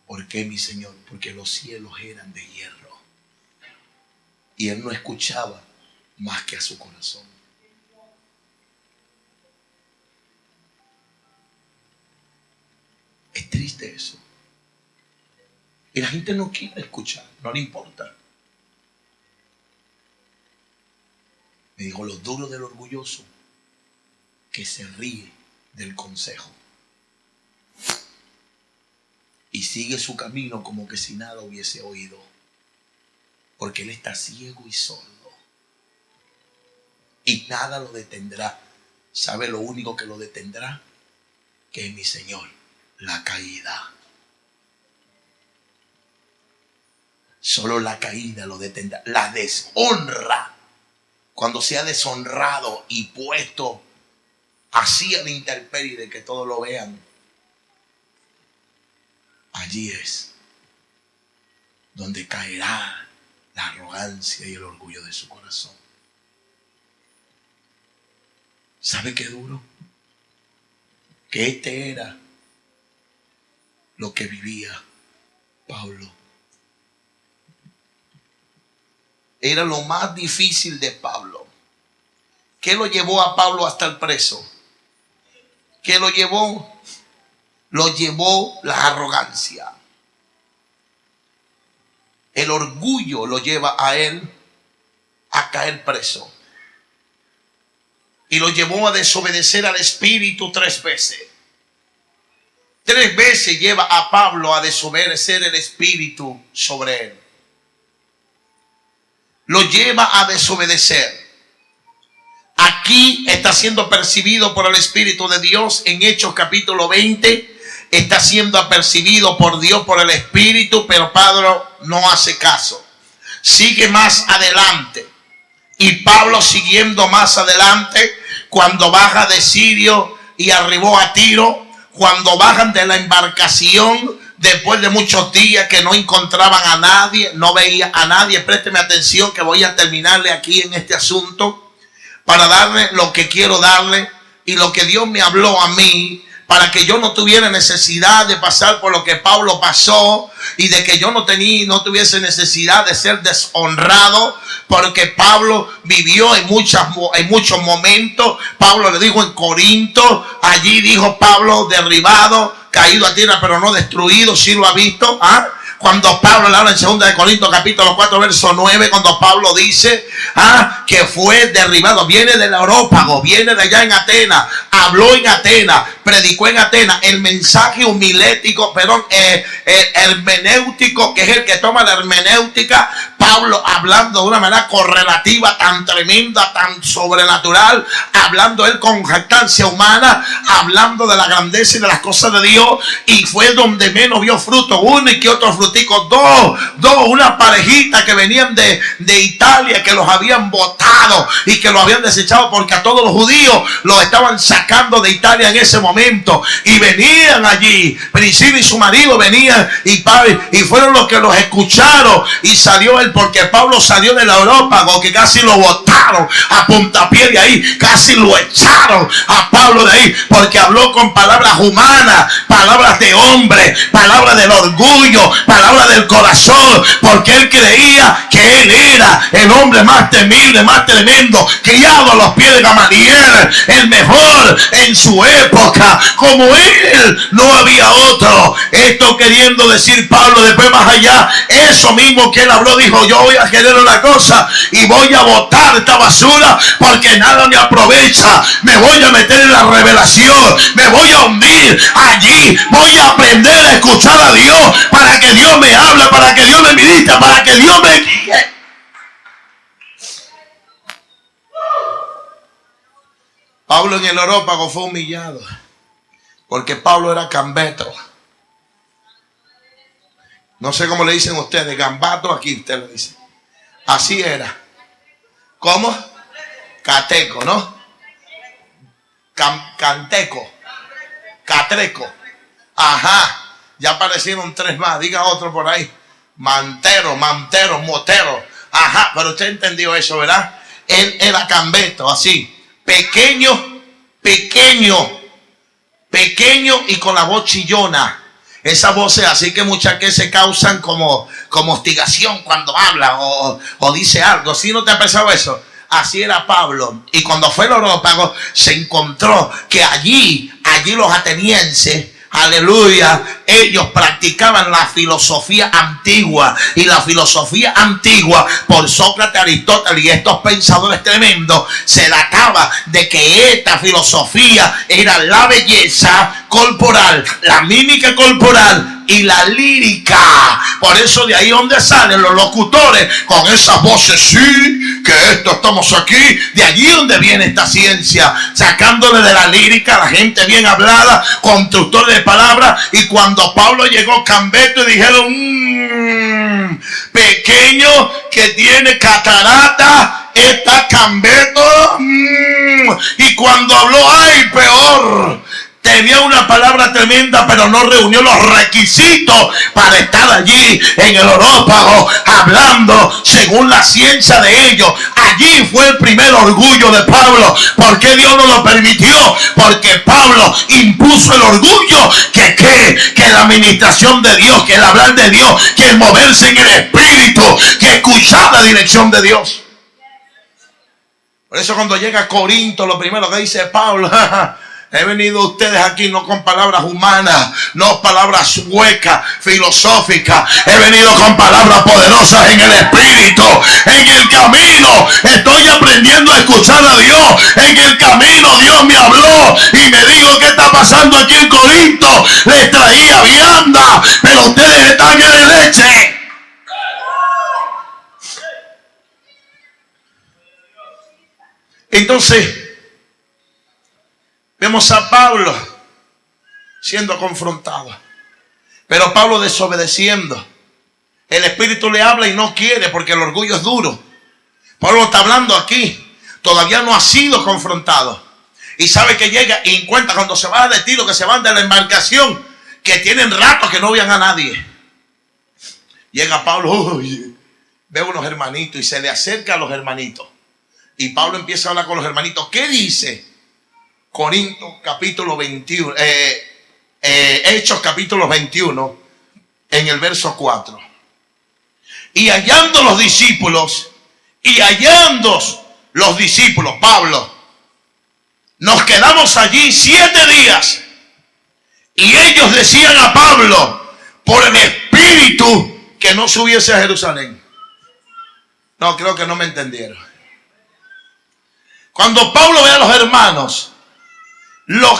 ¿Por qué, mi Señor? Porque los cielos eran de hierro. Y él no escuchaba más que a su corazón. Es triste eso. Y la gente no quiere escuchar, no le importa. Me dijo, lo duro del orgulloso, que se ríe del consejo y sigue su camino como que si nada hubiese oído, porque él está ciego y sordo y nada lo detendrá. ¿Sabe lo único que lo detendrá? Que es mi Señor, la caída. Solo la caída lo detendrá. La deshonra, cuando sea deshonrado y puesto así a la intemperie de que todos lo vean, allí es donde caerá la arrogancia y el orgullo de su corazón. ¿Sabe qué duro? Que este era lo que vivía Pablo. Era lo más difícil de Pablo. ¿Qué lo llevó a Pablo hasta el preso? ¿Qué lo llevó? Lo llevó la arrogancia. El orgullo lo lleva a él a caer preso. Y lo llevó a desobedecer al Espíritu 3 veces. 3 veces lleva a Pablo a desobedecer el Espíritu sobre él. Lo lleva a desobedecer. Aquí está siendo percibido por el Espíritu de Dios en Hechos capítulo 20. Está siendo apercibido por Dios, por el Espíritu, pero Pablo no hace caso. Sigue más adelante. Y Pablo siguiendo más adelante, cuando baja de Sirio y arribó a Tiro, cuando bajan de la embarcación, después de muchos días que no encontraban a nadie, no veía a nadie. Présteme atención que voy a terminarle aquí en este asunto para darle lo que quiero darle y lo que Dios me habló a mí, para que yo no tuviera necesidad de pasar por lo que Pablo pasó y de que yo no tuviese necesidad de ser deshonrado, porque Pablo vivió en muchos momentos. Pablo le dijo en Corinto, allí dijo Pablo, derribado, caído a tierra pero no destruido. ¿Sí lo ha visto? Cuando Pablo le habla en 2 de Corintios capítulo 4 verso 9, cuando Pablo dice que fue derribado, viene del Areópago, viene de allá en Atenas, habló en Atenas, predicó en Atenas. El mensaje homilético, hermenéutico, que es el que toma la hermenéutica, Pablo hablando de una manera correlativa tan tremenda, tan sobrenatural, hablando él con jactancia humana, hablando de la grandeza y de las cosas de Dios, y fue donde menos vio fruto, uno y que otro frutico, dos, una parejita que venían de Italia, que los habían botado y que los habían desechado, porque a todos los judíos los estaban sacando de Italia en ese momento, y venían allí, Priscila y su marido venían, y fueron los que los escucharon, y salió él, porque Pablo salió del Areópago, que casi lo botaron a puntapié de ahí, casi lo echaron a Pablo de ahí, porque habló con palabras humanas, palabras de hombre, palabras del orgullo, palabras del corazón, porque él creía que él era el hombre más temible, más tremendo, criado a los pies de Gamaliel, el mejor en su época. Como él no había otro. Esto queriendo decir Pablo, después más allá, eso mismo que él habló, dijo: yo voy a querer una cosa y voy a botar esta basura, porque nada me aprovecha. Me voy a meter en la revelación, me voy a hundir allí, voy a aprender a escuchar a Dios, para que Dios me hable, para que Dios me ministre, para que Dios me guíe. Pablo en el Areópago fue humillado, porque Pablo era cambeto. No sé cómo le dicen ustedes, gambato, aquí usted lo dice. Así era. ¿Cómo? Cateco, ¿no? Canteco. Catreco. Ajá. Ya aparecieron tres más. Diga otro por ahí. Mantero, motero. Ajá. Pero usted entendió eso, ¿verdad? Él era cambeto, así. Pequeño y con la voz chillona. Esas voces así que muchas que se causan como hostigación cuando habla o dice algo. ¿Sí no te ha pensado eso? Así era Pablo. Y cuando fue al Areópago se encontró que allí los atenienses, aleluya, ellos practicaban la filosofía antigua. Y la filosofía antigua, por Sócrates, Aristóteles y estos pensadores tremendos, se databa de que esta filosofía era la belleza corporal, la mímica corporal y la lírica. Por eso de ahí donde salen los locutores con esas voces, sí, que esto estamos aquí. De allí donde viene esta ciencia, sacándole de la lírica a la gente bien hablada, constructor de palabras. Y cuando Pablo llegó cambeto, y dijeron: pequeño que tiene catarata, está cambeto. Y cuando habló, ay, peor. Tenía una palabra tremenda, pero no reunió los requisitos para estar allí en el Areópago hablando según la ciencia de ellos. Allí fue el primer orgullo de Pablo. ¿Por qué Dios no lo permitió? Porque Pablo impuso el orgullo que la administración de Dios, que el hablar de Dios, que el moverse en el Espíritu, que escuchar la dirección de Dios. Por eso cuando llega a Corinto, lo primero que dice Pablo: he venido a ustedes aquí no con palabras humanas, no palabras huecas, filosóficas. He venido con palabras poderosas en el Espíritu. En el camino estoy aprendiendo a escuchar a Dios. En el camino Dios me habló y me dijo: ¿qué está pasando aquí en Corinto? Les traía vianda, pero ustedes están en leche. Entonces vemos a Pablo siendo confrontado, pero Pablo desobedeciendo. El Espíritu le habla y no quiere, porque el orgullo es duro. Pablo está hablando aquí, todavía no ha sido confrontado, y sabe que llega y encuentra cuando se va de tiro, que se van de la embarcación, que tienen rato que no vean a nadie. Llega Pablo, ve unos hermanitos y se le acerca a los hermanitos, y Pablo empieza a hablar con los hermanitos. ¿Qué dice? Corintios capítulo 21, Hechos capítulo 21, en el verso 4. Y hallando los discípulos, Pablo, nos quedamos allí 7 días. Y ellos decían a Pablo, por el Espíritu, que no subiese a Jerusalén. No, creo que no me entendieron. Cuando Pablo ve a los hermanos,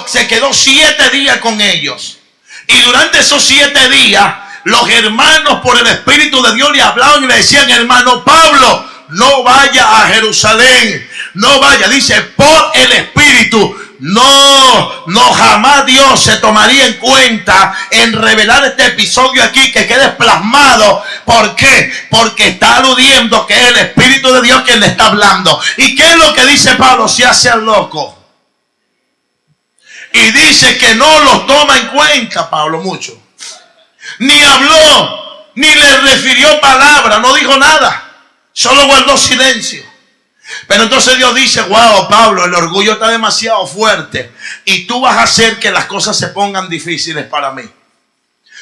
se quedó 7 días con ellos. Y durante esos 7 días, los hermanos por el Espíritu de Dios le hablaban y le decían: hermano Pablo, no vaya a Jerusalén, no vaya. Dice, por el Espíritu. No, jamás Dios se tomaría en cuenta en revelar este episodio aquí, que quede plasmado. ¿Por qué? Porque está aludiendo que es el Espíritu de Dios quien le está hablando. ¿Y qué es lo que dice Pablo? Se hace al loco. Y dice que no los toma en cuenta Pablo mucho. Ni habló, ni le refirió palabra, no dijo nada. Solo guardó silencio. Pero entonces Dios dice: wow, Pablo, el orgullo está demasiado fuerte y tú vas a hacer que las cosas se pongan difíciles para mí.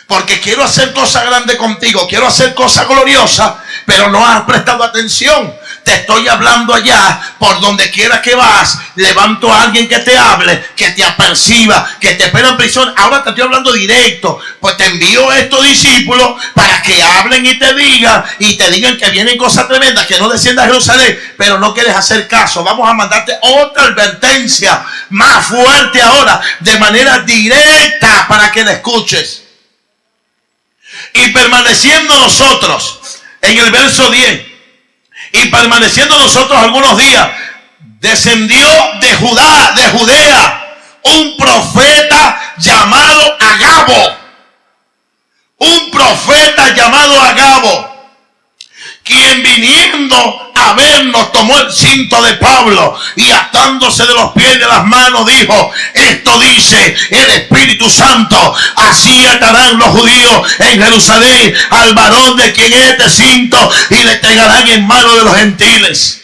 Porque quiero hacer cosas grandes contigo, quiero hacer cosas gloriosas, pero no has prestado atención. Te estoy hablando allá, por donde quiera que vas, levanto a alguien que te hable, que te aperciba, que te espera en prisión. Ahora te estoy hablando directo. Pues te envío a estos discípulos para que hablen y te digan que vienen cosas tremendas, que no desciendas a Jerusalén, pero no quieres hacer caso. Vamos a mandarte otra advertencia más fuerte ahora, de manera directa, para que la escuches. Y permaneciendo nosotros, en el verso 10, y permaneciendo nosotros algunos días, descendió de Judea, un profeta llamado Agabo. Un profeta llamado Agabo, quien viniendo a vernos tomó el cinto de Pablo y atándose de los pies y de las manos dijo: esto dice el Espíritu Santo, así atarán los judíos en Jerusalén al varón de quien es este cinto y le entregarán en manos de los gentiles.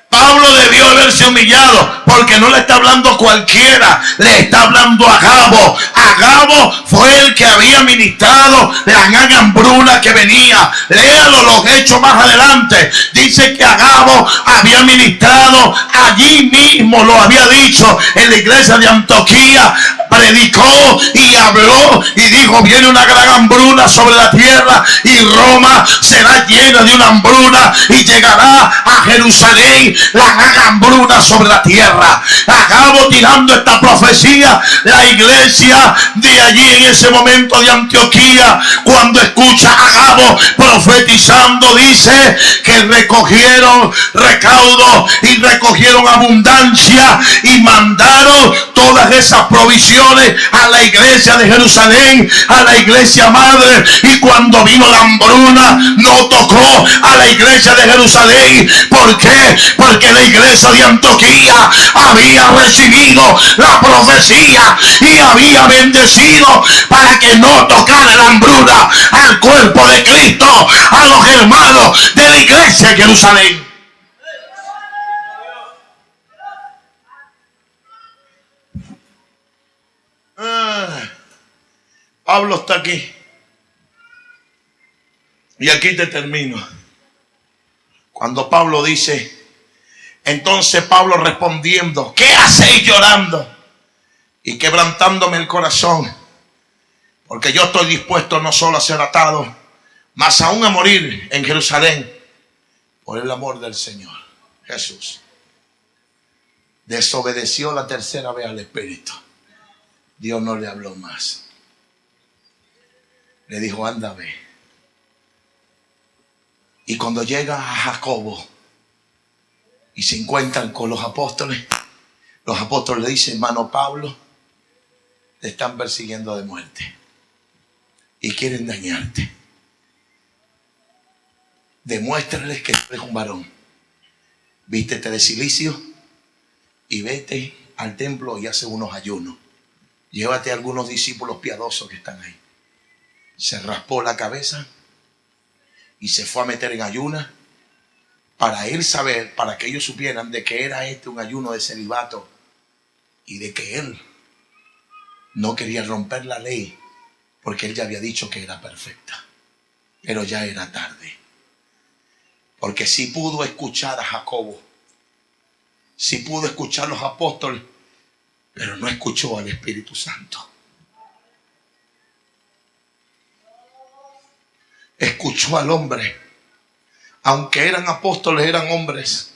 Pablo debió haberse humillado, porque no le está hablando cualquiera, le está hablando a Agabo. Agabo fue el que había ministrado la gran hambruna que venía. Léalo los hechos más adelante. Dice que Agabo había ministrado allí mismo, lo había dicho en la iglesia de Antioquía. Predicó y habló y dijo: viene una gran hambruna sobre la tierra y Roma será llena de una hambruna y llegará a Jerusalén la gran hambruna sobre la tierra. Agabo tirando esta profecía, la iglesia de allí en ese momento de Antioquía, cuando escucha a Agabo profetizando, dice que recogieron recaudo y recogieron abundancia y mandaron todas esas provisiones a la iglesia de Jerusalén, a la iglesia madre. Y cuando vino la hambruna, no tocó a la iglesia de Jerusalén. ¿Por qué? Porque la iglesia de Antioquía había recibido la profecía y había bendecido para que no tocara la hambruna al cuerpo de Cristo, a los hermanos de la iglesia de Jerusalén. Pablo está aquí. Y aquí te termino. Cuando Pablo dice: entonces Pablo respondiendo: ¿qué hacéis llorando y quebrantándome el corazón? Porque yo estoy dispuesto no solo a ser atado, mas aún a morir en Jerusalén por el amor del Señor Jesús. Desobedeció la tercera vez al Espíritu. Dios no le habló más. Le dijo: anda, ve. Y cuando llega a Jacobo y se encuentran con los apóstoles le dicen: hermano Pablo, te están persiguiendo de muerte y quieren dañarte. Demuéstrales que eres un varón. Vístete de cilicio y vete al templo y hace unos ayunos. Llévate a algunos discípulos piadosos que están ahí. Se raspó la cabeza y se fue a meter en ayunas para él saber, para que ellos supieran de que era un ayuno de celibato y de que él no quería romper la ley, porque él ya había dicho que era perfecta. Pero ya era tarde, porque sí pudo escuchar a Jacobo, sí pudo escuchar a los apóstoles, pero no escuchó al Espíritu Santo. Escuchó al hombre. Aunque eran apóstoles, eran hombres.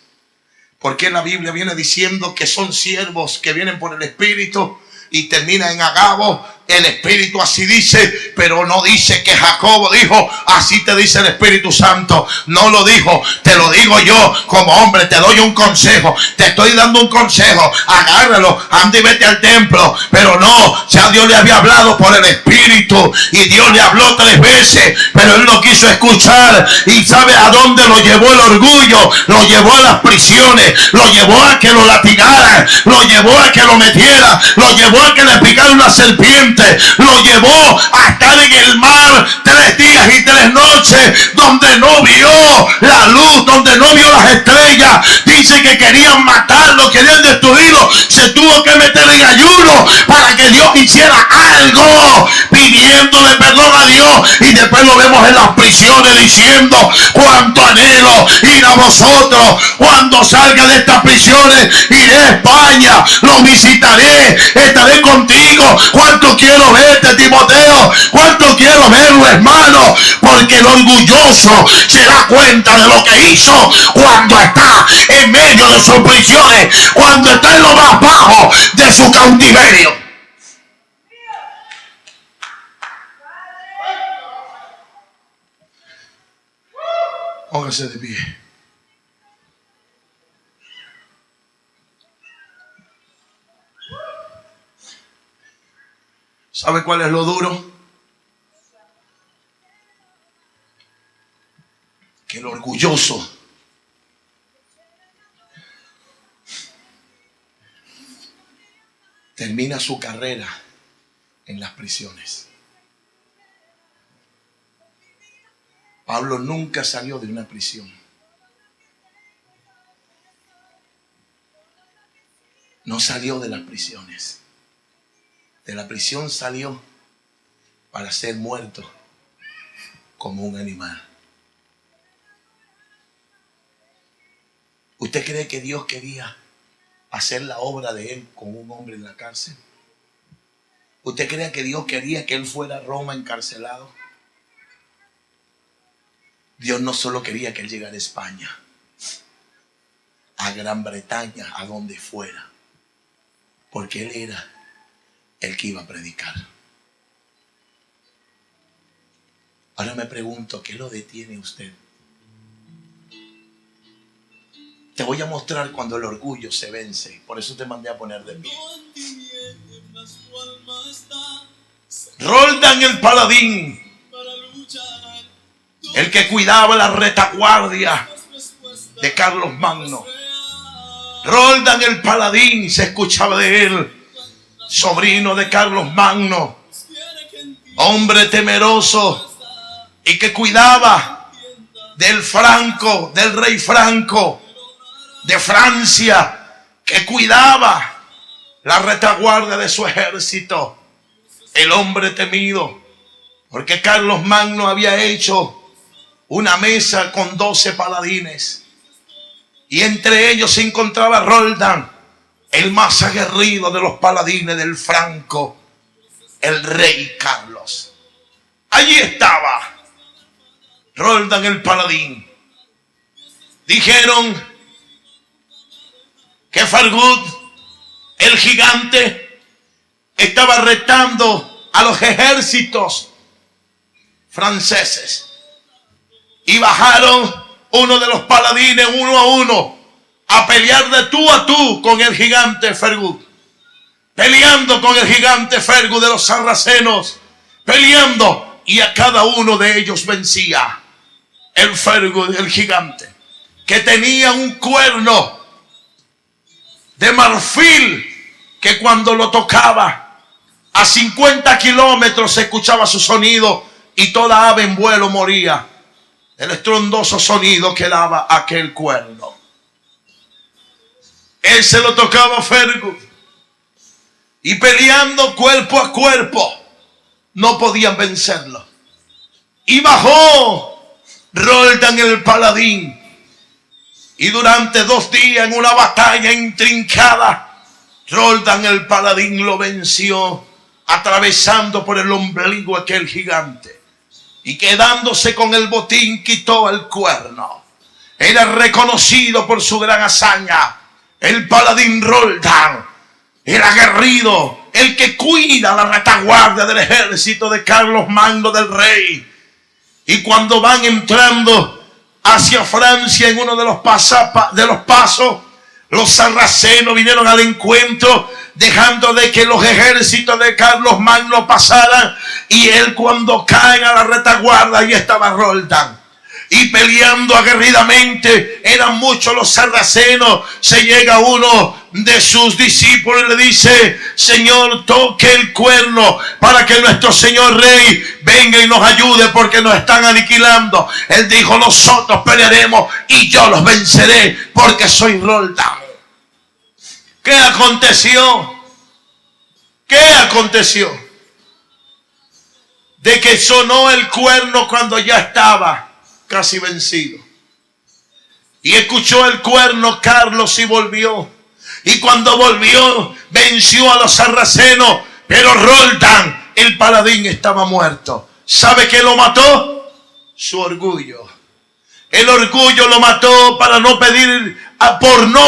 Porque la Biblia viene diciendo que son siervos que vienen por el Espíritu y termina en Agabo. El Espíritu así dice, pero no dice que Jacobo dijo, así te dice el Espíritu Santo. No lo dijo, te lo digo yo como hombre, te doy un consejo, te estoy dando un consejo, agárralo, anda y vete al templo. Pero no, ya Dios le había hablado por el Espíritu y Dios le habló 3 veces, pero él no quiso escuchar. ¿Y sabe a dónde lo llevó el orgullo? Lo llevó a las prisiones, lo llevó a que lo latigaran, lo llevó a que lo metiera, lo llevó a que le picara una serpiente, lo llevó a estar en el mar 3 días y 3 noches, donde no vio la luz, donde no vio las estrellas. Dice que querían matarlo, querían destruirlo. Se tuvo que meter en ayuno para que Dios hiciera algo, pidiéndole perdón a Dios. Y después lo vemos en las prisiones diciendo, cuánto anhelo ir a vosotros. Cuando salga de estas prisiones iré a España, lo visitaré, estaré contigo. Cuánto quiero verte, Timoteo, cuánto quiero verlo, hermano, porque el orgulloso se da cuenta de lo que hizo cuando está en medio de sus prisiones, cuando está en lo más bajo de su cautiverio. Póngase de pie. ¿Sabe cuál es lo duro? Que el orgulloso termina su carrera en las prisiones. Pablo nunca salió de una prisión. No salió de las prisiones. De la prisión salió para ser muerto como un animal. ¿Usted cree que Dios quería hacer la obra de él con un hombre en la cárcel? ¿Usted cree que Dios quería que él fuera a Roma encarcelado? Dios no solo quería que él llegara a España, a Gran Bretaña, a donde fuera, porque él era el que iba a predicar. Ahora me pregunto, ¿qué lo detiene usted? Te voy a mostrar cuando el orgullo se vence. Por eso te mandé a poner de pie. Roldán el paladín, el que cuidaba la retaguardia de Carlos Magno. Roldán el paladín, se escuchaba de él, sobrino de Carlos Magno, hombre temeroso y que cuidaba del Franco, del rey Franco de Francia, que cuidaba la retaguardia de su ejército. El hombre temido, porque Carlos Magno había hecho una mesa con 12 paladines y entre ellos se encontraba Roldán, el más aguerrido de los paladines del Franco, el rey Carlos. Allí estaba Roldán el paladín. Dijeron que Fargut, el gigante, estaba retando a los ejércitos franceses. Y bajaron uno de los paladines, uno a uno, a pelear de tú a tú con el gigante Fergus. Peleando con el gigante Fergus de los sarracenos. Peleando, y a cada uno de ellos vencía el Fergus, el gigante, que tenía un cuerno de marfil, que cuando lo tocaba a 50 kilómetros se escuchaba su sonido y toda ave en vuelo moría. El estruendoso sonido que daba aquel cuerno. Él se lo tocaba a Fergus. Y peleando cuerpo a cuerpo, no podían vencerlo. Y bajó Roldán el paladín. Y durante 2 días en una batalla intrincada, Roldán el paladín lo venció, atravesando por el ombligo aquel gigante. Y quedándose con el botín, quitó el cuerno. era reconocido por su gran hazaña. El paladín Roldán, el aguerrido, el que cuida la retaguardia del ejército de Carlos Magno del Rey. Y cuando van entrando hacia Francia en uno de los pasos, los sarracenos vinieron al encuentro, dejando de que los ejércitos de Carlos Magno pasaran. Y él, cuando caen a la retaguardia, ahí estaba Roldán. Y peleando aguerridamente, eran muchos los sarracenos. Se llega uno de sus discípulos y le dice: Señor, toque el cuerno para que nuestro Señor Rey venga y nos ayude, porque nos están aniquilando. Él dijo: nosotros pelearemos y yo los venceré, porque soy Roldán. ¿Qué aconteció? ¿Qué aconteció? De que sonó el cuerno cuando ya estaba casi vencido. Y escuchó el cuerno Carlos y volvió. Y cuando volvió, venció a los sarracenos. Pero Roldán, el paladín, estaba muerto. ¿Sabe qué lo mató? Su orgullo. El orgullo lo mató por no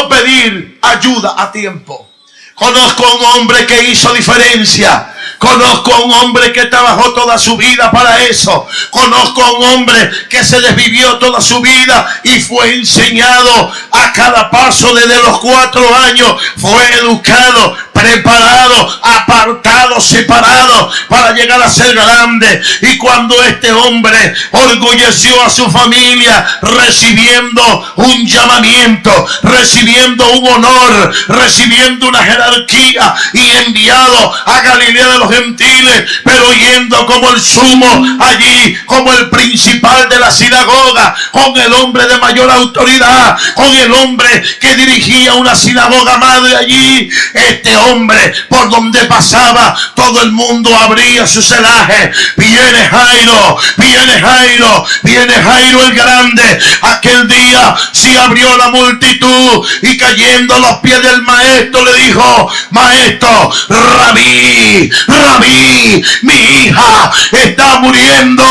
pedir ayuda a tiempo. Conozco a un hombre que hizo diferencia. Conozco a un hombre que trabajó toda su vida para eso. Conozco a un hombre que se desvivió toda su vida y fue enseñado a cada paso desde los 4 años. Fue educado, preparado, apartado, separado para llegar a ser grande. Y cuando este hombre orgulleció a su familia, recibiendo un llamamiento, recibiendo un honor, recibiendo una jerarquía y enviado a Galilea de los Gentiles, pero yendo como el sumo allí, como el principal de la sinagoga, con el hombre de mayor autoridad, con el hombre que dirigía una sinagoga madre allí. Este hombre, por donde pasaba, todo el mundo abría su celaje. Viene Jairo, viene Jairo, viene Jairo el grande. Aquel día se abrió la multitud y cayendo a los pies del maestro le dijo: maestro, rabí, rabí, mi hija está muriendo.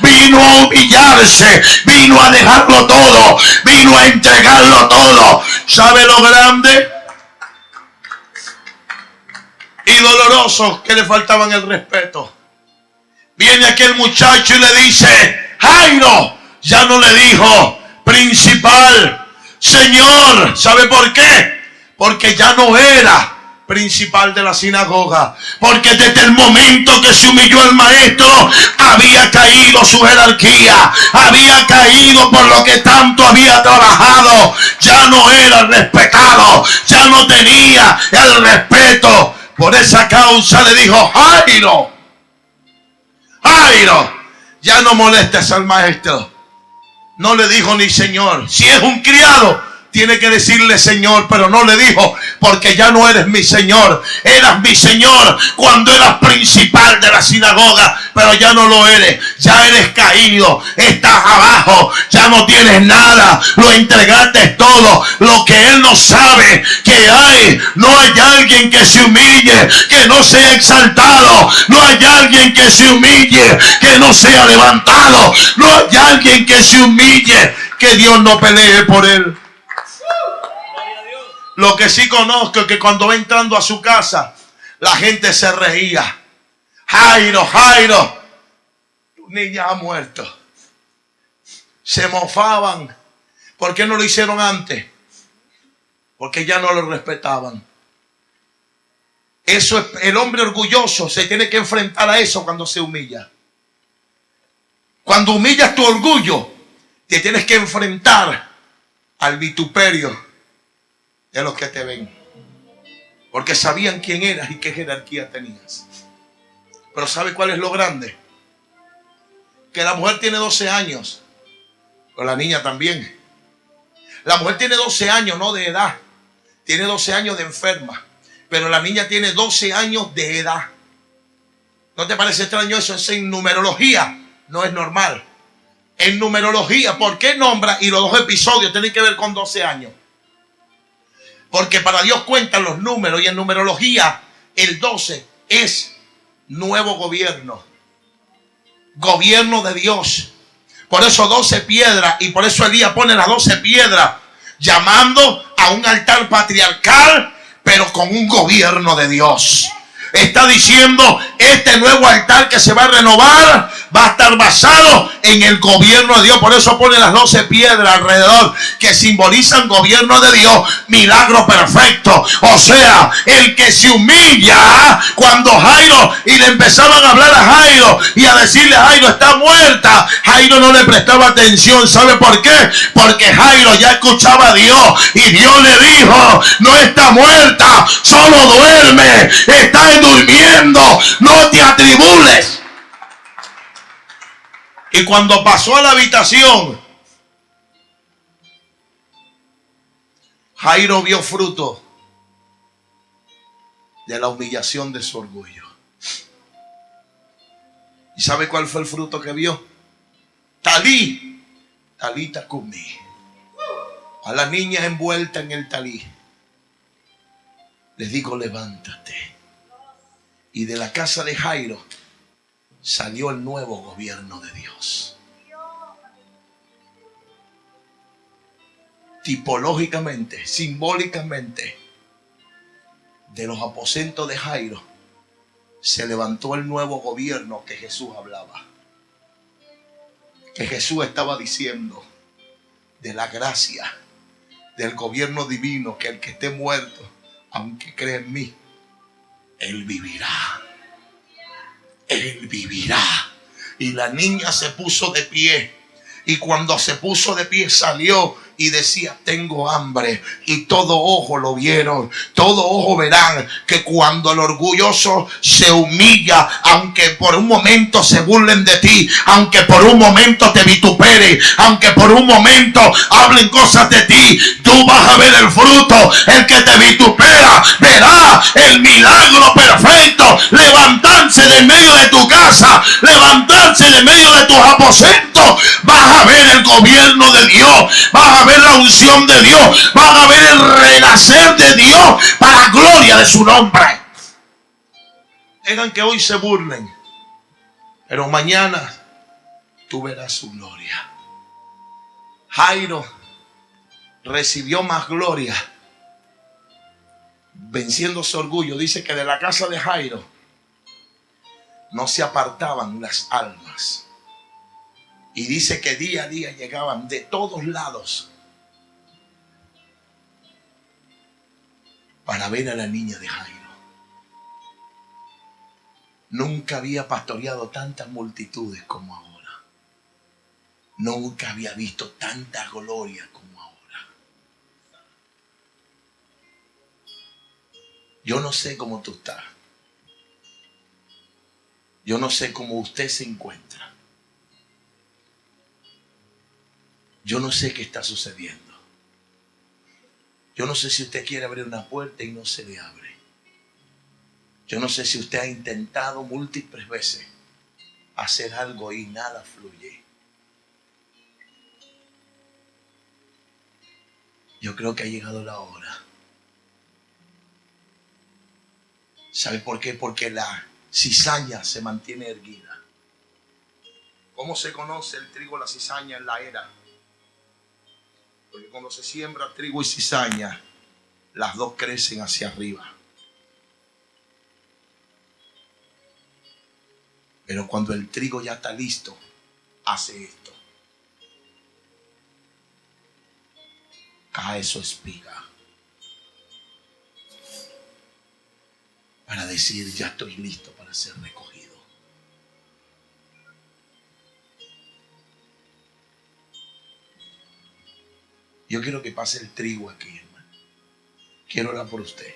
Vino a humillarse, vino a dejarlo todo, vino a entregarlo todo. ¿Sabe lo grande y doloroso que le faltaban el respeto? Viene aquel muchacho y le dice: Jairo. Ya no le dijo principal, Señor. ¿Sabe por qué? Porque ya no era principal de la sinagoga, porque desde el momento que se humilló el maestro había caído su jerarquía, había caído por lo que tanto había trabajado. Ya no era respetado, ya no tenía el respeto. Por esa causa le dijo: Jairo, Jairo, ya no molestes al maestro. No le dijo ni Señor. Si es un criado, tiene que decirle Señor, pero no le dijo: porque ya no eres mi Señor. Eras mi Señor cuando eras principal de la sinagoga, pero ya no lo eres. Ya eres caído, estás abajo, ya no tienes nada, lo entregaste todo. Lo que él no sabe que no hay alguien que se humille, que no sea exaltado. No hay alguien que se humille, que no sea levantado. No hay alguien que se humille, que Dios no pelee por él. Lo que sí conozco es que cuando va entrando a su casa, la gente se reía. Jairo, Jairo, tu niña ha muerto. Se mofaban. ¿Por qué no lo hicieron antes? Porque ya no lo respetaban. Eso es, el hombre orgulloso se tiene que enfrentar a eso cuando se humilla. Cuando humillas tu orgullo, te tienes que enfrentar al vituperio de los que te ven, porque sabían quién eras y qué jerarquía tenías. Pero ¿sabe cuál es lo grande? Que la mujer tiene 12 años, pero la niña también. La mujer tiene 12 años, no de edad, tiene 12 años de enferma, pero la niña tiene 12 años de edad. ¿No te parece extraño eso? Es en numerología, no es normal. En numerología, ¿por qué nombra? Y los 2 episodios tienen que ver con 12 años. Porque para Dios cuentan los números, y en numerología el 12 es nuevo gobierno. Gobierno de Dios. Por eso 12 piedras, y por eso Elías pone las 12 piedras, llamando a un altar patriarcal, pero con un gobierno de Dios. Está diciendo, este nuevo altar que se va a renovar va a estar basado en el gobierno de Dios. Por eso pone las 12 piedras alrededor, que simbolizan gobierno de Dios, milagro perfecto. O sea, el que se humilla cuando Jairo, y le empezaban a hablar a Jairo y a decirle, Jairo está muerta. Jairo no le prestaba atención. ¿Sabe por qué? Porque Jairo ya escuchaba a Dios, y Dios le dijo, no está muerta, solo duerme, está durmiendo, no te atribules. Y cuando pasó a la habitación, Jairo vio fruto de la humillación de su orgullo. ¿Y sabe cuál fue el fruto que vio? Talita cumi. A la niña envuelta en el talí les digo, levántate. Y de la casa de Jairo salió el nuevo gobierno de Dios. Tipológicamente, simbólicamente, de los aposentos de Jairo se levantó el nuevo gobierno que Jesús hablaba. Que Jesús estaba diciendo de la gracia, del gobierno divino, que el que esté muerto, aunque cree en mí, él vivirá. Él vivirá. Y la niña se puso de pie. Y cuando se puso de pie salió y decía, tengo hambre. Y todo ojo lo vieron. Todo ojo verán que cuando el orgulloso se humilla, aunque por un momento se burlen de ti, aunque por un momento te vituperen, aunque por un momento hablen cosas de ti, tú vas a ver el fruto. El que te vitupera verá el milagro perfecto. Levantarse de medio de tu casa, levantarse de medio de tus aposentos. Vas a ver el gobierno de Dios, vas a ver la unción de Dios, vas a ver el renacer de Dios para la gloria de su nombre. Dejan que hoy se burlen, pero mañana tú verás su gloria. Jairo recibió más gloria venciendo su orgullo. Dice que de la casa de Jairo no se apartaban las almas. Y dice que día a día llegaban de todos lados para ver a la niña de Jairo. Nunca había pastoreado tantas multitudes como ahora. Nunca había visto tanta gloria como ahora. Yo no sé cómo tú estás. Yo no sé cómo usted se encuentra. Yo no sé qué está sucediendo. Yo no sé si usted quiere abrir una puerta y no se le abre. Yo no sé si usted ha intentado múltiples veces hacer algo y nada fluye. Yo creo que ha llegado la hora. ¿Sabe por qué? Porque la cizaña se mantiene erguida. ¿Cómo se conoce el trigo, la cizaña en la era? Porque cuando se siembra trigo y cizaña, las dos crecen hacia arriba. Pero cuando el trigo ya está listo, hace esto. Cae su espiga. Para decir, ya estoy listo para ser recogido. Yo quiero que pase el trigo aquí, hermano. Quiero orar por usted.